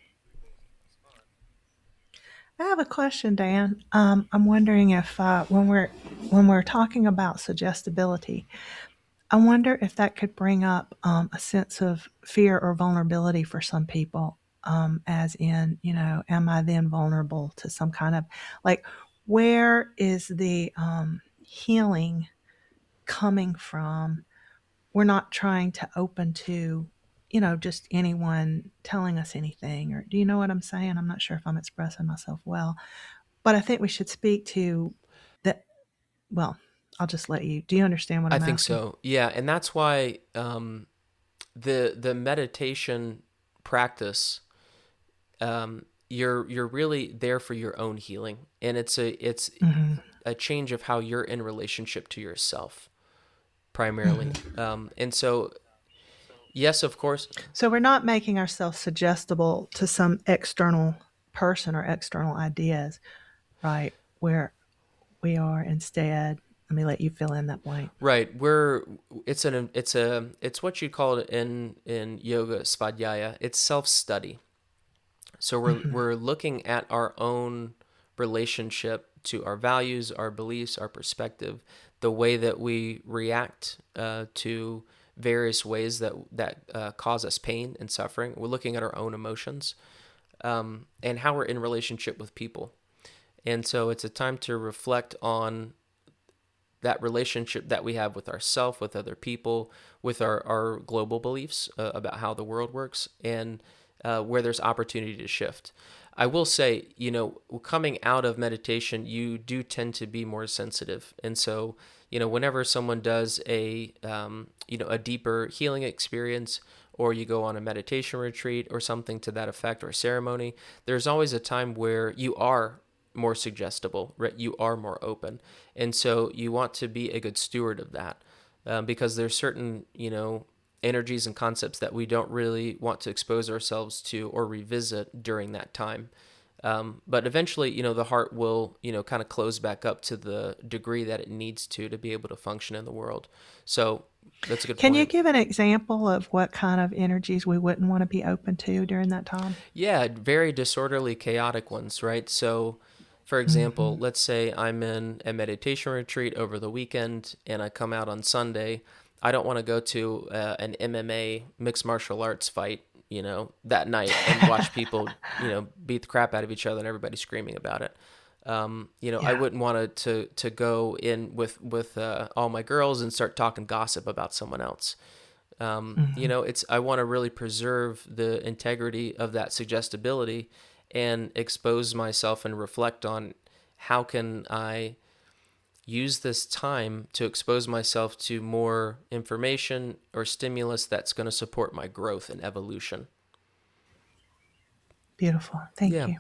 I have a question, Dan. I'm wondering if when we're talking about suggestibility, I wonder if that could bring up a sense of fear or vulnerability for some people, as in, am I then vulnerable to some kind of, like, where is the healing coming from? We're not trying to open to, just anyone telling us anything. Or do you know what I'm saying? I'm not sure if I'm expressing myself well, but I think we should speak to that. Well, I'll just let you. Do you understand what I I'm think asking? so. Yeah, and that's why the meditation practice, you're really there for your own healing, and it's Hmm. a change of how you're in relationship to yourself primarily. Hmm. And so, yes, of course. So we're not making ourselves suggestible to some external person or external ideas, right? Where we are instead. Let me let you fill in that blank. Right. It's what you call it in yoga svadhyaya. It's self-study. So Hmm. we're looking at our own relationship to our values, our beliefs, our perspective, the way that we react to various ways that cause us pain and suffering. We're looking at our own emotions, and how we're in relationship with people. And so it's a time to reflect on that relationship that we have with ourself, with other people, with our global beliefs about how the world works, and where there's opportunity to shift. I will say, coming out of meditation, you do tend to be more sensitive, and so, whenever someone does a deeper healing experience, or you go on a meditation retreat or something to that effect, or ceremony, there's always a time where you are more suggestible, right? You are more open, and so you want to be a good steward of that, because there's certain energies and concepts that we don't really want to expose ourselves to or revisit during that time. But eventually, the heart will, kind of close back up to the degree that it needs to be able to function in the world. So that's a good Can you point. give an example of what kind of energies we wouldn't want to be open to during that time? Yeah, very disorderly, chaotic ones, right? So, for example, Hmm. let's say I'm in a meditation retreat over the weekend and I come out on Sunday. I don't want to go to an MMA mixed martial arts fight, that night and watch people, beat the crap out of each other and everybody screaming about it. I Yeah. wouldn't want to go in with all my girls and start talking gossip about someone else. Hmm. It's I want to really preserve the integrity of that suggestibility and expose myself and reflect on how can I use this time to expose myself to more information or stimulus that's going to support my growth and evolution. Beautiful. Thank Yeah. you.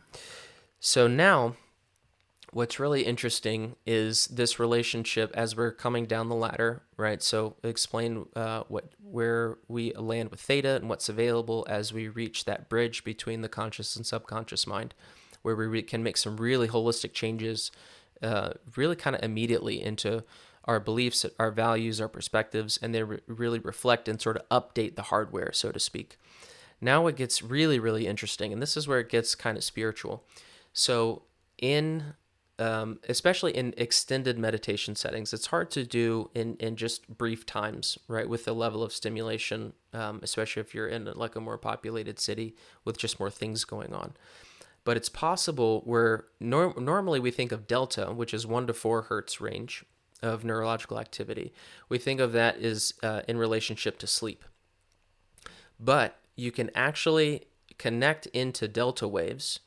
So now what's really interesting is this relationship as we're coming down the ladder, right? So explain where we land with theta and what's available as we reach that bridge between the conscious and subconscious mind, where we can make some really holistic changes, really kind of immediately into our beliefs, our values, our perspectives, and they really reflect and sort of update the hardware, so to speak. Now it gets really, really interesting, and this is where it gets kind of spiritual. So, in especially in extended meditation settings, it's hard to do in just brief times, right? With the level of stimulation, especially if you're in like a more populated city with just more things going on. But it's possible where normally we think of delta, which is 1 to 4 hertz range of neurological activity. We think of that as in relationship to sleep. But you can actually connect into delta waves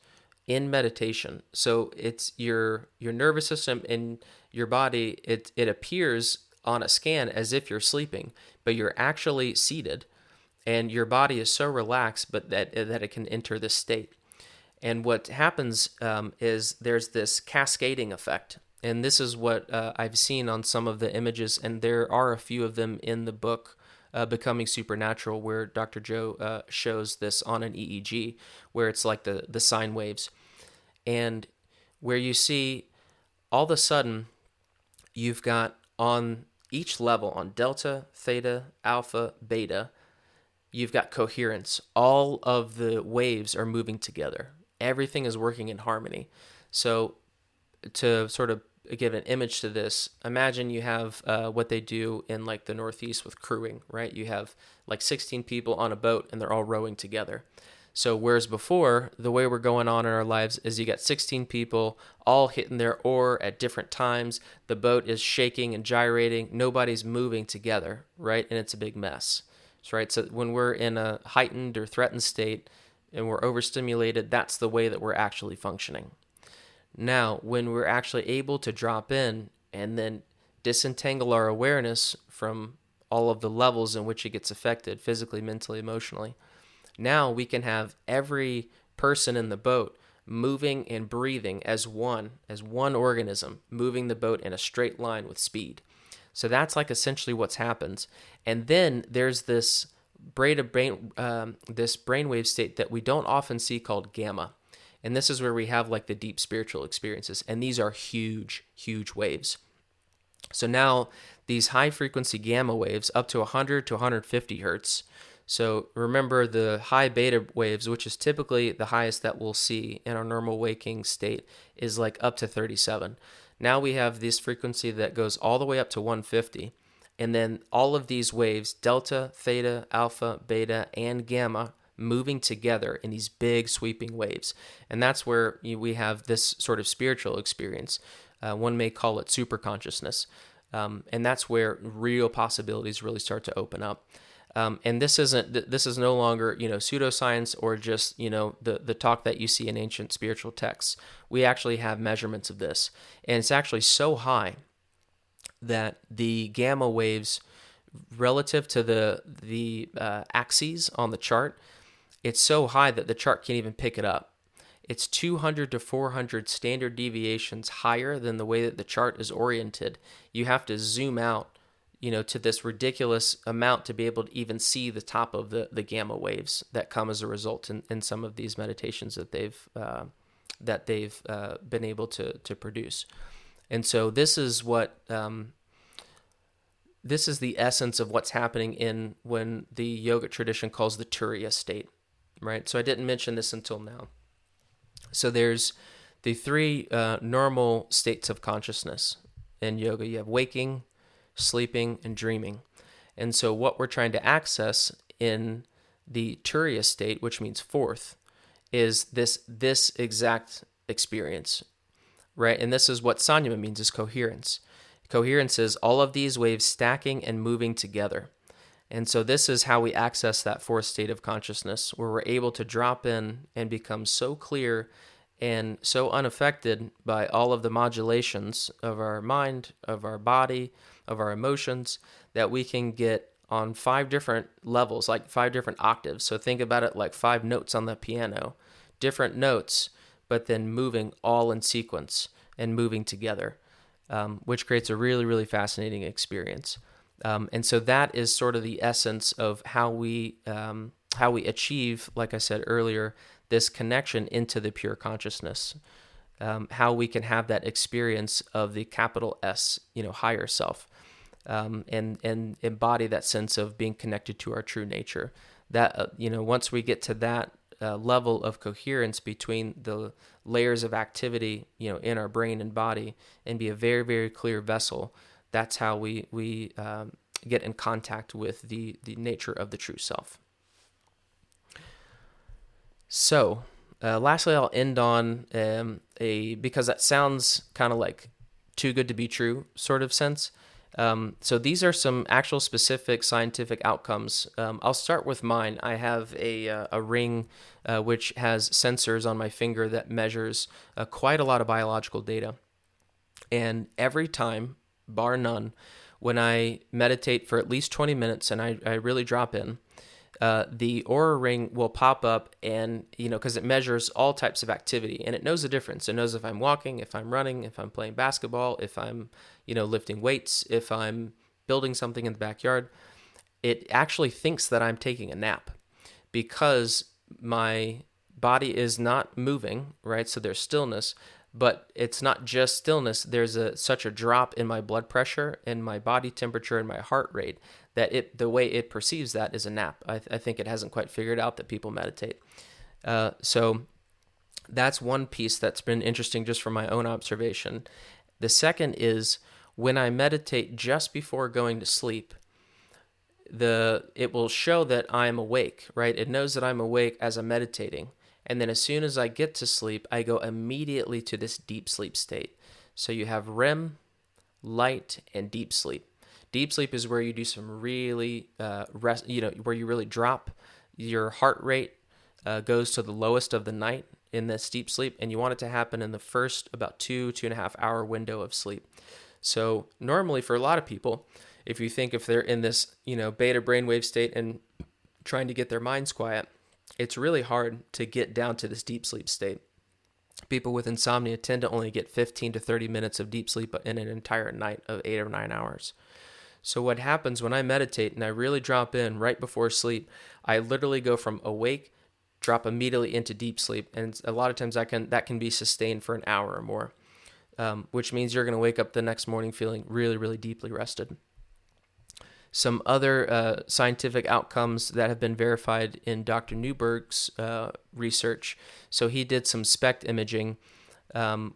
in meditation. So it's your nervous system and your body. It appears on a scan as if you're sleeping, but you're actually seated, and your body is so relaxed, but that it can enter this state. And what happens is there's this cascading effect. And this is what I've seen on some of the images, and there are a few of them in the book, Becoming Supernatural, where Dr. Joe shows this on an EEG, where it's like the sine waves. And where you see all of a sudden you've got on each level, on delta, theta, alpha, beta, you've got coherence. All of the waves are moving together. Everything is working in harmony. So to sort of give an image to this, imagine you have what they do in like the Northeast with crewing, right? You have like 16 people on a boat and they're all rowing together. So whereas before, the way we're going on in our lives is you got 16 people all hitting their oar at different times. The boat is shaking and gyrating. Nobody's moving together, right? And it's a big mess. So, right? So when we're in a heightened or threatened state and we're overstimulated, that's the way that we're actually functioning. Now, when we're actually able to drop in and then disentangle our awareness from all of the levels in which it gets affected, physically, mentally, emotionally, now we can have every person in the boat moving and breathing as one organism, moving the boat in a straight line with speed. So that's like essentially what's happened. And then there's this brainwave state that we don't often see called gamma. And this is where we have like the deep spiritual experiences. And these are huge, huge waves. So now these high frequency gamma waves up to 100 to 150 hertz. So remember the high beta waves, which is typically the highest that we'll see in our normal waking state, is like up to 37. Now we have this frequency that goes all the way up to 150. And then all of these waves, delta, theta, alpha, beta, and gamma, moving together in these big sweeping waves. And that's where we have this sort of spiritual experience. One may call it super consciousness. And that's where real possibilities really start to open up. And this is no longer, pseudoscience or just, the talk that you see in ancient spiritual texts. We actually have measurements of this. And it's actually so high that the gamma waves relative to the axes on the chart, it's so high that the chart can't even pick it up. It's 200 to 400 standard deviations higher than the way that the chart is oriented. You have to zoom out, to this ridiculous amount to be able to even see the top of the gamma waves that come as a result in some of these meditations that they've been able to produce. And so this is what this is the essence of what's happening in when the yogic tradition calls the Turiya state, right? So I didn't mention this until now. So there's the three normal states of consciousness in yoga. You have waking, sleeping, and dreaming. And so what we're trying to access in the Turiya state, which means fourth, is this exact experience, right? And this is what Sanyama means, is coherence. Coherence is all of these waves stacking and moving together. And so this is how we access that fourth state of consciousness, where we're able to drop in and become so clear and so unaffected by all of the modulations of our mind, of our body, of our emotions, that we can get on 5 different levels, like 5 different octaves. So think about it like 5 notes on the piano, different notes, but then moving all in sequence and moving together, which creates a really, really fascinating experience. And so that is sort of the essence of how we achieve, like I said earlier, this connection into the pure consciousness. How we can have that experience of the capital S, higher self, and embody that sense of being connected to our true nature. That once we get to that level of coherence between the layers of activity, in our brain and body, and be a very, very clear vessel, that's how we get in contact with the nature of the true self. So, lastly, I'll end on because that sounds kind of like too good to be true sort of sense. So these are some actual specific scientific outcomes. I'll start with mine. I have a ring which has sensors on my finger that measures quite a lot of biological data. And every time, bar none, when I meditate for at least 20 minutes and I really drop in, the Aura Ring will pop up, and because it measures all types of activity, and it knows the difference. It knows if I'm walking, if I'm running, if I'm playing basketball, if I'm lifting weights, if I'm building something in the backyard. It actually thinks that I'm taking a nap because my body is not moving, right? So there's stillness, but it's not just stillness. There's such a drop in my blood pressure and my body temperature and my heart rate that the way it perceives that is a nap. I think it hasn't quite figured out that people meditate. So that's one piece that's been interesting just from my own observation. The second is when I meditate just before going to sleep, it will show that I'm awake, right? It knows that I'm awake as I'm meditating. And then as soon as I get to sleep, I go immediately to this deep sleep state. So you have REM, light, and deep sleep. Deep sleep is where you do some really where you really drop. Your heart rate goes to the lowest of the night in this deep sleep, and you want it to happen in the first about 2.5 hour window of sleep. So normally for a lot of people, if they're in this beta brainwave state and trying to get their minds quiet, it's really hard to get down to this deep sleep state. People with insomnia tend to only get 15 to 30 minutes of deep sleep in an entire night of 8 or 9 hours. So what happens when I meditate and I really drop in right before sleep, I literally go from awake, drop immediately into deep sleep, and a lot of times that can be sustained for an hour or more, which means you're going to wake up the next morning feeling really, really deeply rested. Some other scientific outcomes that have been verified in Dr. Newberg's research. So he did some SPECT imaging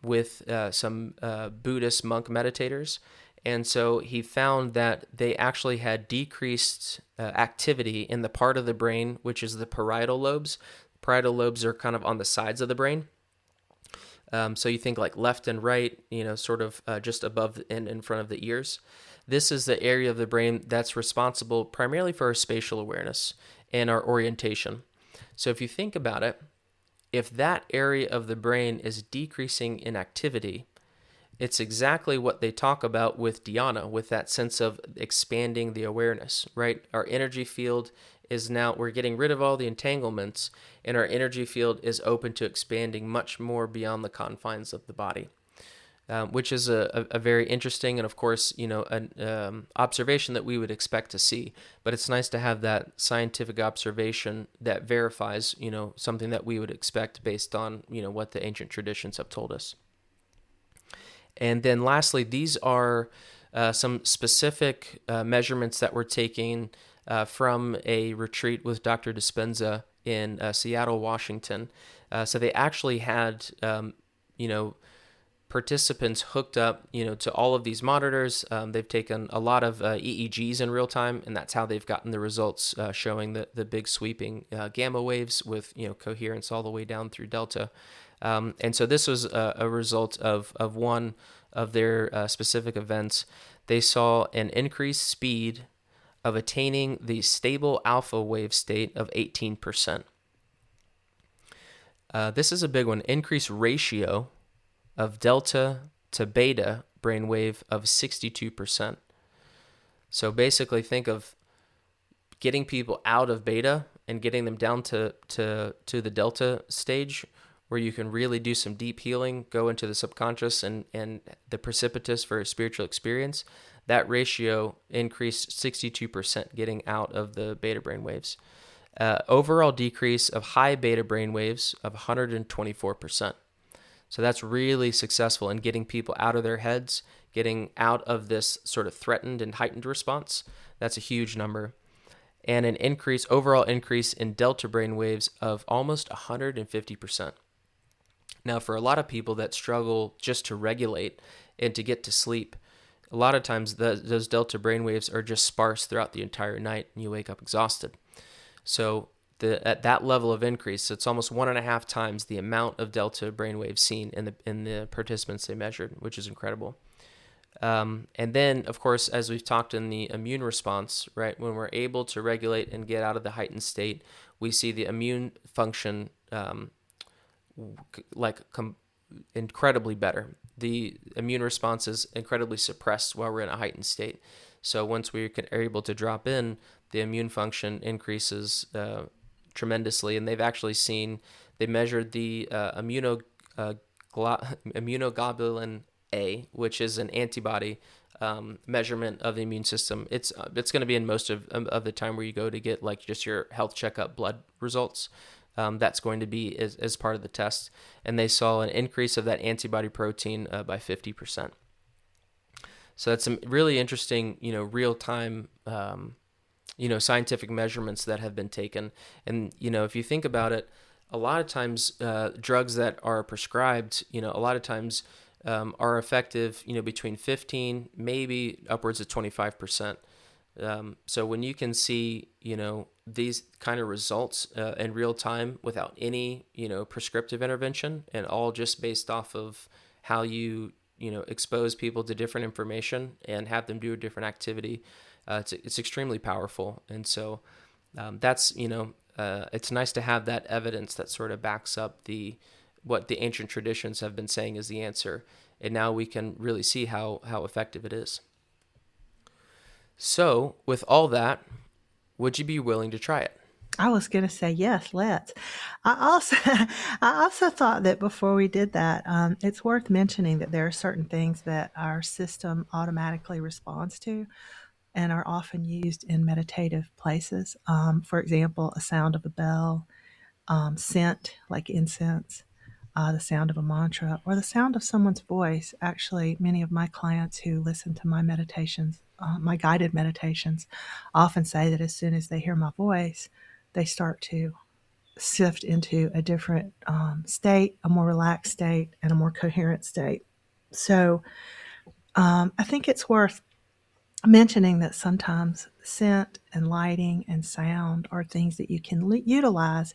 with some Buddhist monk meditators. And so he found that they actually had decreased activity in the part of the brain, which is the parietal lobes. Parietal lobes are kind of on the sides of the brain. So you think like left and right, sort of just above and in front of the ears. This is the area of the brain that's responsible primarily for our spatial awareness and our orientation. So if you think about it, if that area of the brain is decreasing in activity, it's exactly what they talk about with dhyana, with that sense of expanding the awareness, right? Our energy field is now, we're getting rid of all the entanglements, and our energy field is open to expanding much more beyond the confines of the body. Which is a very interesting and, of course, an observation that we would expect to see. But it's nice to have that scientific observation that verifies, something that we would expect based on, what the ancient traditions have told us. And then lastly, these are some specific measurements that were taken from a retreat with Dr. Dispenza in Seattle, Washington. So they actually had, participants hooked up, to all of these monitors. They've taken a lot of EEGs in real time, and that's how they've gotten the results showing the big sweeping gamma waves with coherence all the way down through delta. And so this was a result of one of their specific events. They saw an increased speed of attaining the stable alpha wave state of 18%. This is a big one. Increased ratio of delta to beta brainwave of 62%. So basically think of getting people out of beta and getting them down to the delta stage where you can really do some deep healing, go into the subconscious and the precipitous for a spiritual experience. That ratio increased 62% getting out of the beta brainwaves. Overall decrease of high beta brainwaves of 124%. So that's really successful in getting people out of their heads, getting out of this sort of threatened and heightened response. That's a huge number. And an overall increase in delta brain waves of almost 150%. Now, for a lot of people that struggle just to regulate and to get to sleep, a lot of times those delta brain waves are just sparse throughout the entire night and you wake up exhausted. So at that level of increase, it's almost 1.5 times the amount of delta brainwaves seen in the participants they measured, which is incredible. And then, of course, as we've talked in the immune response, right, when we're able to regulate and get out of the heightened state, we see the immune function incredibly better. The immune response is incredibly suppressed while we're in a heightened state. So once we are able to drop in, the immune function increases tremendously. And they've actually seen, they measured the immunoglobulin A, which is an antibody measurement of the immune system. It's going to be in most of the time where you go to get like just your health checkup blood results. That's going to be as part of the test, and they saw an increase of that antibody protein by 50%. So that's some really interesting, real time, scientific measurements that have been taken. And if you think about it, a lot of times drugs that are prescribed, a lot of times are effective, between 15, maybe upwards of 25%. So when you can see, these kind of results in real time without any, prescriptive intervention, and all just based off of how you, expose people to different information and have them do a different activity, it's extremely powerful. And so that's, it's nice to have that evidence that sort of backs up what the ancient traditions have been saying is the answer. And now we can really see how effective it is. So with all that, would you be willing to try it? I was going to say yes, let's. I also I also thought that before we did that, it's worth mentioning that there are certain things that our system automatically responds to and are often used in meditative places. For example, a sound of a bell, scent like incense, the sound of a mantra, or the sound of someone's voice. Actually, many of my clients who listen to my meditations, my guided meditations, often say that as soon as they hear my voice, they start to shift into a different state, a more relaxed state, and a more coherent state. So I think it's worth mentioning that sometimes scent and lighting and sound are things that you can utilize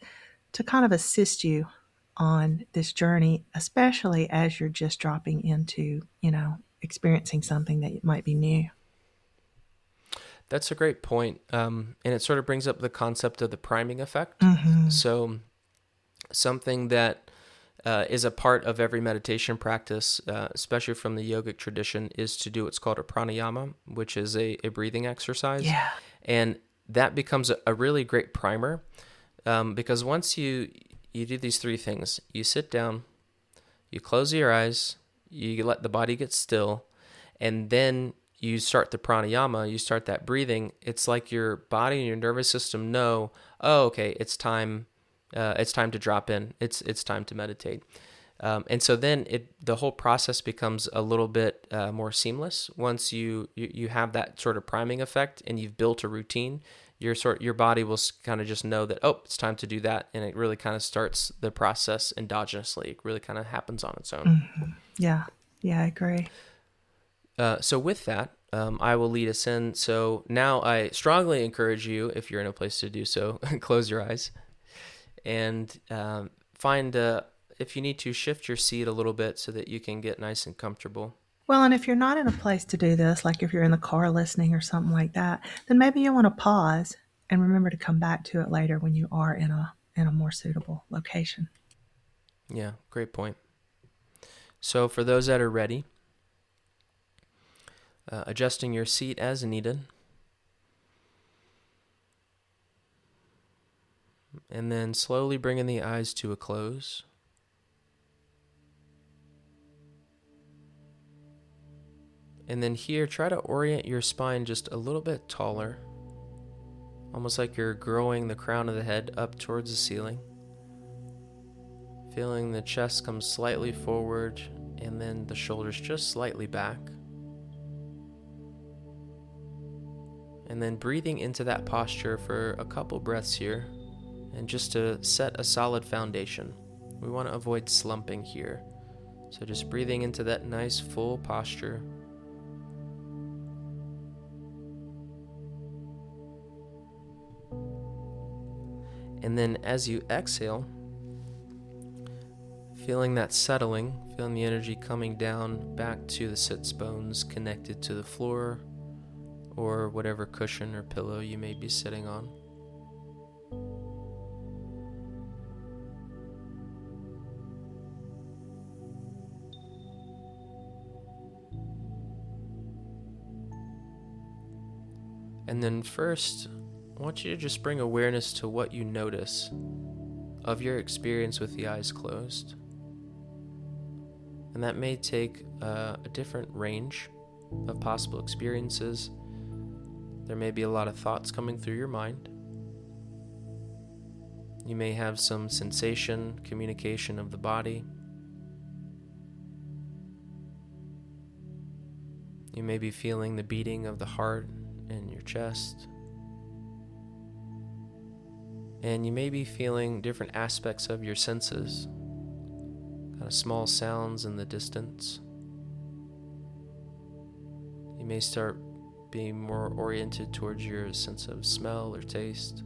to kind of assist you on this journey, especially as you're just dropping into, experiencing something that might be new. That's a great point. And it sort of brings up the concept of the priming effect. Mm-hmm. So something that is a part of every meditation practice, especially from the yogic tradition, is to do what's called a pranayama, which is a breathing exercise. Yeah. And that becomes a really great primer, because once you do these three things: you sit down, you close your eyes, you let the body get still, and then you start the pranayama, you start that breathing. It's like your body and your nervous system know, oh, okay, it's time. It's time to drop in. It's time to meditate. And so then the whole process becomes a little bit more seamless once you have that sort of priming effect and you've built a routine. Your body will kind of just know that, oh, it's time to do that, and it really kind of starts the process endogenously. It really kind of happens on its own. Mm-hmm. Yeah. Yeah, I agree. So with that, I will lead us in. So now I strongly encourage you, if you're in a place to do so, close your eyes and find if you need to, shift your seat a little bit so that you can get nice and comfortable. Well, and if you're not in a place to do this, like if you're in the car listening or something like that, then maybe you want to pause and remember to come back to it later when you are in a more suitable location. Yeah, great point. So for those that are ready, adjusting your seat as needed, and then slowly bringing the eyes to a close. And then here, try to orient your spine just a little bit taller, almost like you're growing the crown of the head up towards the ceiling. Feeling the chest come slightly forward and then the shoulders just slightly back. And then breathing into that posture for a couple breaths here, and just to set a solid foundation. We want to avoid slumping here. So just breathing into that nice full posture. And then as you exhale, feeling that settling, feeling the energy coming down back to the sits bones connected to the floor or whatever cushion or pillow you may be sitting on. And then first, I want you to just bring awareness to what you notice of your experience with the eyes closed. And that may take a different range of possible experiences. There may be a lot of thoughts coming through your mind. You may have some sensation, communication of the body. You may be feeling the beating of the heart in your chest. And you may be feeling different aspects of your senses, kind of small sounds in the distance. You may start being more oriented towards your sense of smell or taste.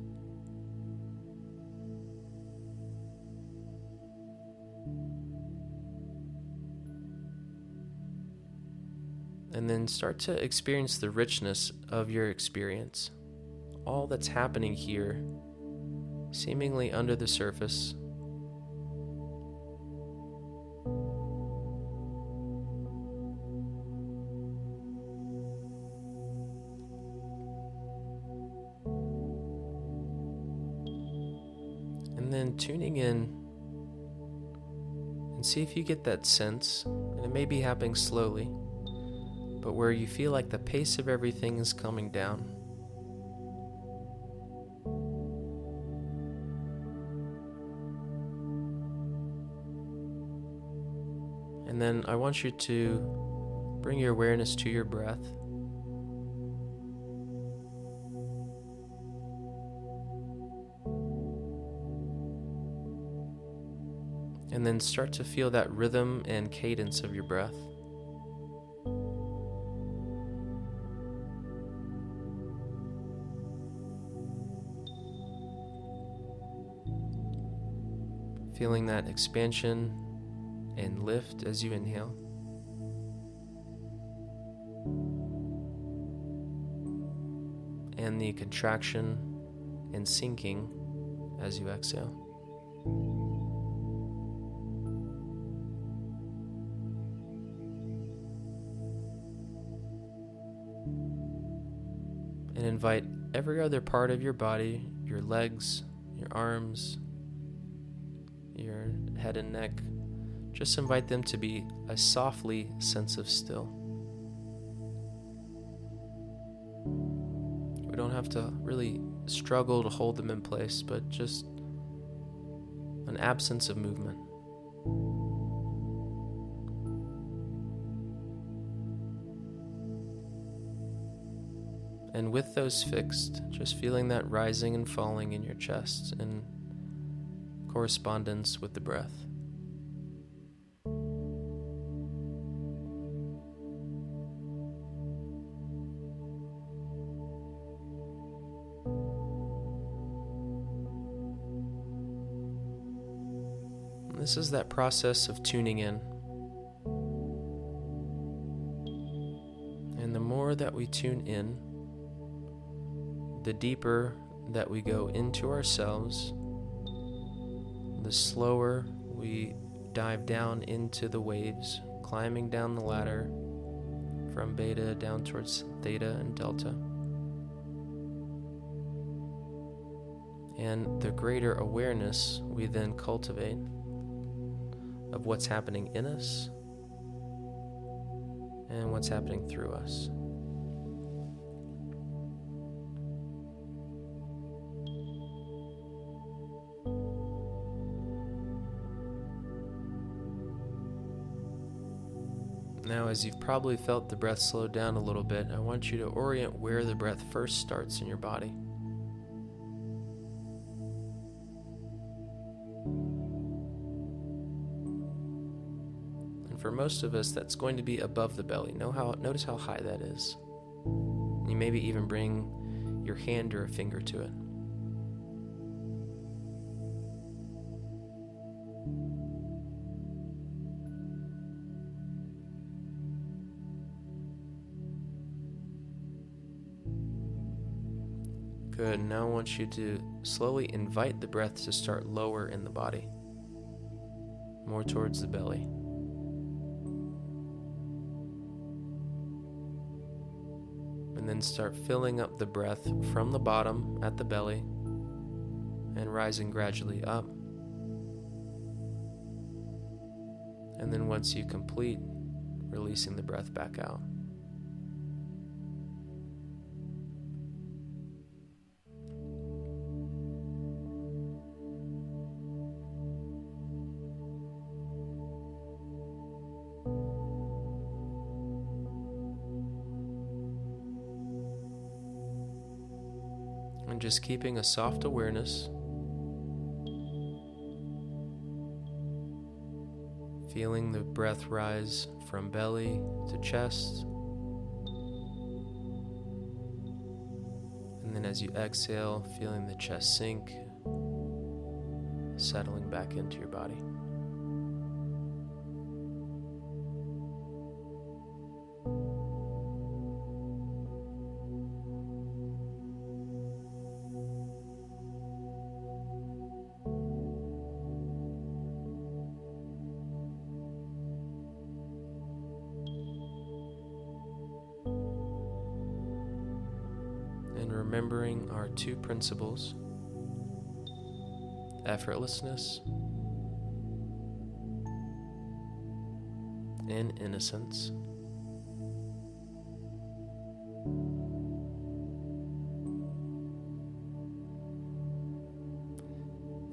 And then start to experience the richness of your experience. All that's happening here, seemingly under the surface. And then tuning in and see if you get that sense, and it may be happening slowly, but where you feel like the pace of everything is coming down. And then I want you to bring your awareness to your breath. And then start to feel that rhythm and cadence of your breath. Feeling that expansion and lift as you inhale. And the contraction and sinking as you exhale. And invite every other part of your body, your legs, your arms, your head and neck, just invite them to be a softly sense of still. We don't have to really struggle to hold them in place, but just an absence of movement. And with those fixed, just feeling that rising and falling in your chest in correspondence with the breath. And this is that process of tuning in. And the more that we tune in, the deeper that we go into ourselves, the slower we dive down into the waves, climbing down the ladder from beta down towards theta and delta. And the greater awareness we then cultivate of what's happening in us and what's happening through us. Now, as you've probably felt the breath slow down a little bit, I want you to orient where the breath first starts in your body. And for most of us, that's going to be above the belly. Notice how high that is. You maybe even bring your hand or a finger to it. Good. Now I want you to slowly invite the breath to start lower in the body, more towards the belly. And then start filling up the breath from the bottom at the belly and rising gradually up. And then once you complete, releasing the breath back out. And just keeping a soft awareness, feeling the breath rise from belly to chest, and then as you exhale, feeling the chest sink, settling back into your body. And remembering our two principles, effortlessness and innocence.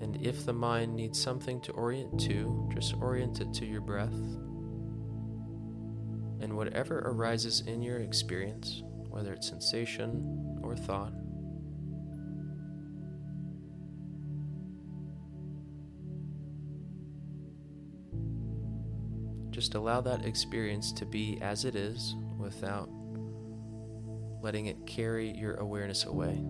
And if the mind needs something to orient to, just orient it to your breath. And whatever arises in your experience, whether it's sensation or thought, just allow that experience to be as it is without letting it carry your awareness away.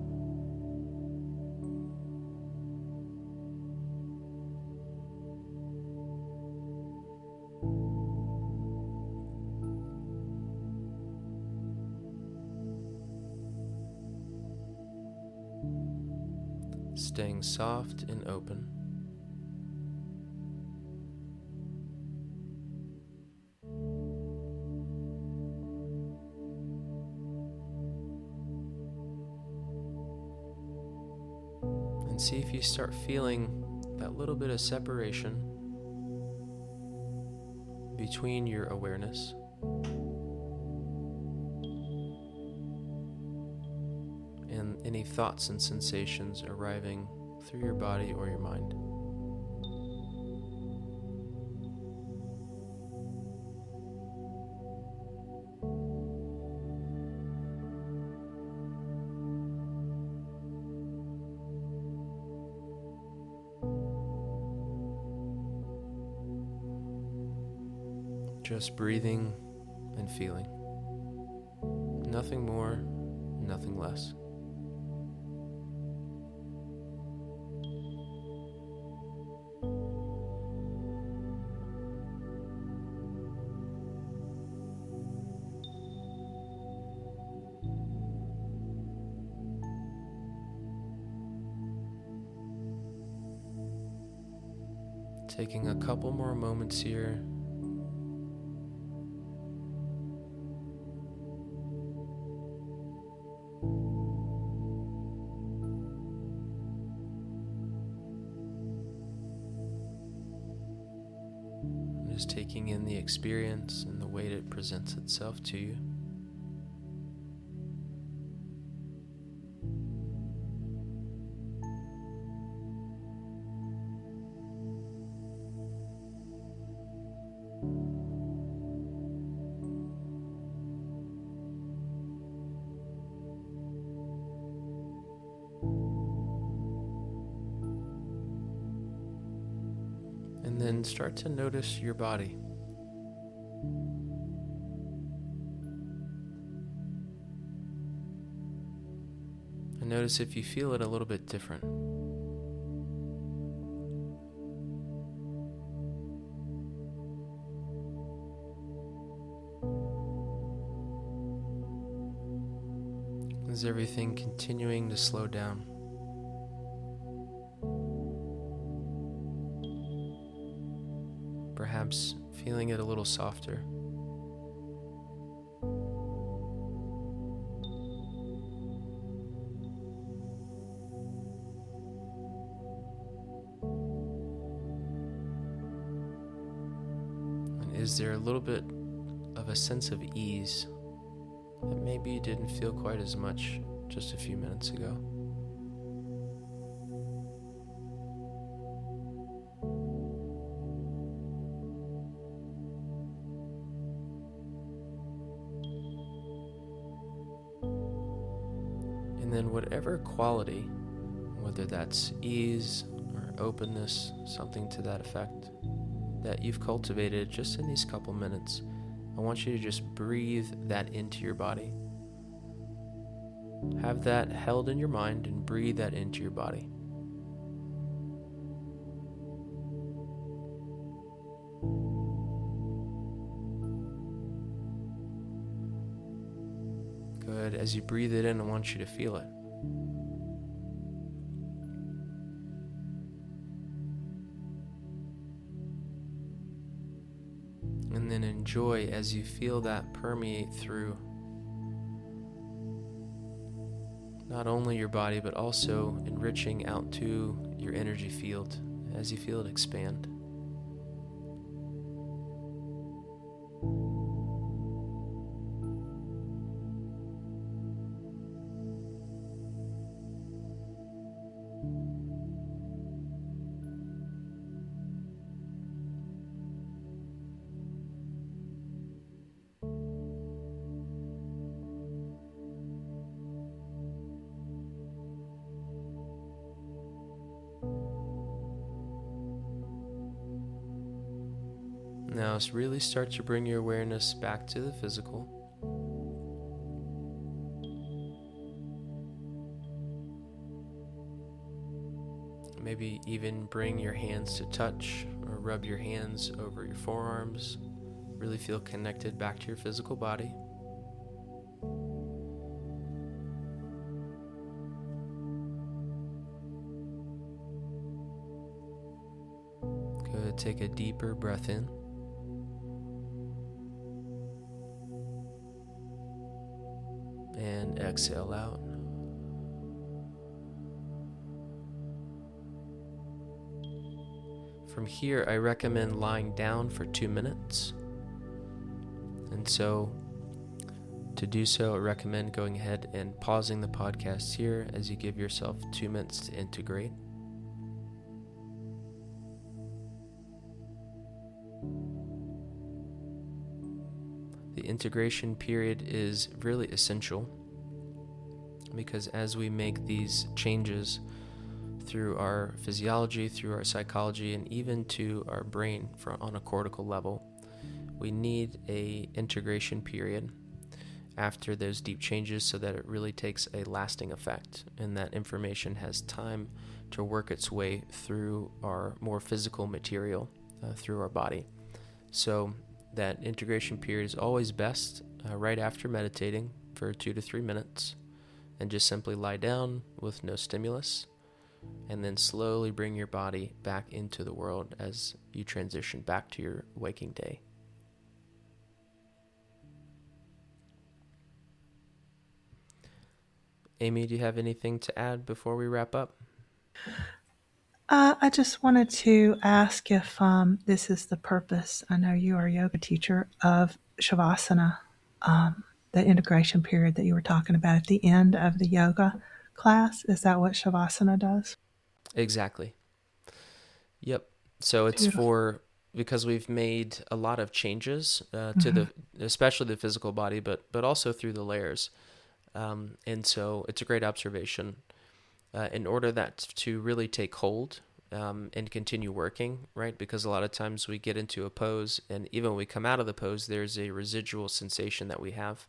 Staying soft and open. And see if you start feeling that little bit of separation between your awareness and any thoughts and sensations arriving through your body or your mind. Just breathing and feeling. Nothing more, nothing less. Taking a couple more moments here. Just taking in the experience and the way it presents itself to you. And then start to notice your body. And notice if you feel it a little bit different. Is everything continuing to slow down? Perhaps feeling it a little softer. is there a little bit of a sense of ease that maybe you didn't feel quite as much just a few minutes ago? And then whatever quality, whether that's ease or openness, something to that effect, that you've cultivated just in these couple minutes, I want you to just breathe that into your body. Have that held in your mind and breathe that into your body. Good. As you breathe it in, I want you to feel it. And then enjoy as you feel that permeate through not only your body, but also enriching out to your energy field as you feel it expand. Now really start to bring your awareness back to the physical. Maybe even bring your hands to touch or rub your hands over your forearms. Really feel connected back to your physical body. Good. Take a deeper breath in. And exhale out. From here, I recommend lying down for 2 minutes. And so, to do so, I recommend going ahead and pausing the podcast here as you give yourself 2 minutes to integrate. The integration period is really essential because as we make these changes through our physiology, through our psychology, and even to our brain on a cortical level, we need a integration period after those deep changes so that it really takes a lasting effect and that information has time to work its way through our more physical material, through our body. So that integration period is always best right after meditating for 2 to 3 minutes, and just simply lie down with no stimulus, and then slowly bring your body back into the world as you transition back to your waking day. Amy, do you have anything to add before we wrap up? I just wanted to ask if this is the purpose. I know you are a yoga teacher of Shavasana, the integration period that you were talking about at the end of the yoga class. Is that what Shavasana does? Exactly. Yep. So it's Beautiful. because we've made a lot of changes to Mm-hmm. especially the physical body, but also through the layers. And so it's a great observation. In order that to really take hold and continue working, right? Because a lot of times we get into a pose, and even when we come out of the pose, there's a residual sensation that we have.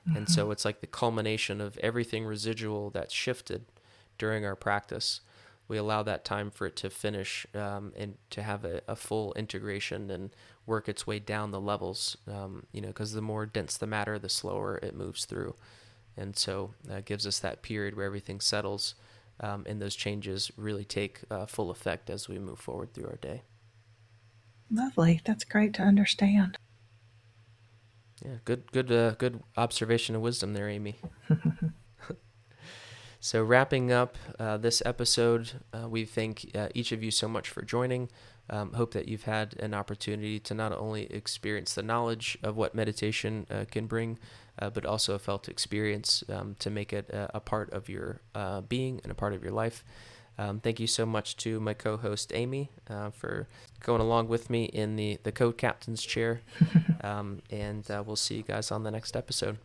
And Mm-hmm. so it's like the culmination of everything residual that's shifted during our practice. We allow that time for it to finish and to have a full integration and work its way down the levels, because the more dense the matter, the slower it moves through. And so that gives us that period where everything settles, and those changes really take full effect as we move forward through our day. Lovely. That's great to understand. Yeah, good observation of wisdom there, Amy. So wrapping up this episode, we thank each of you so much for joining. Hope that you've had an opportunity to not only experience the knowledge of what meditation can bring, but also a felt experience to make it a part of your being and a part of your life. Thank you so much to my co-host Amy for going along with me in the code captain's chair. And we'll see you guys on the next episode.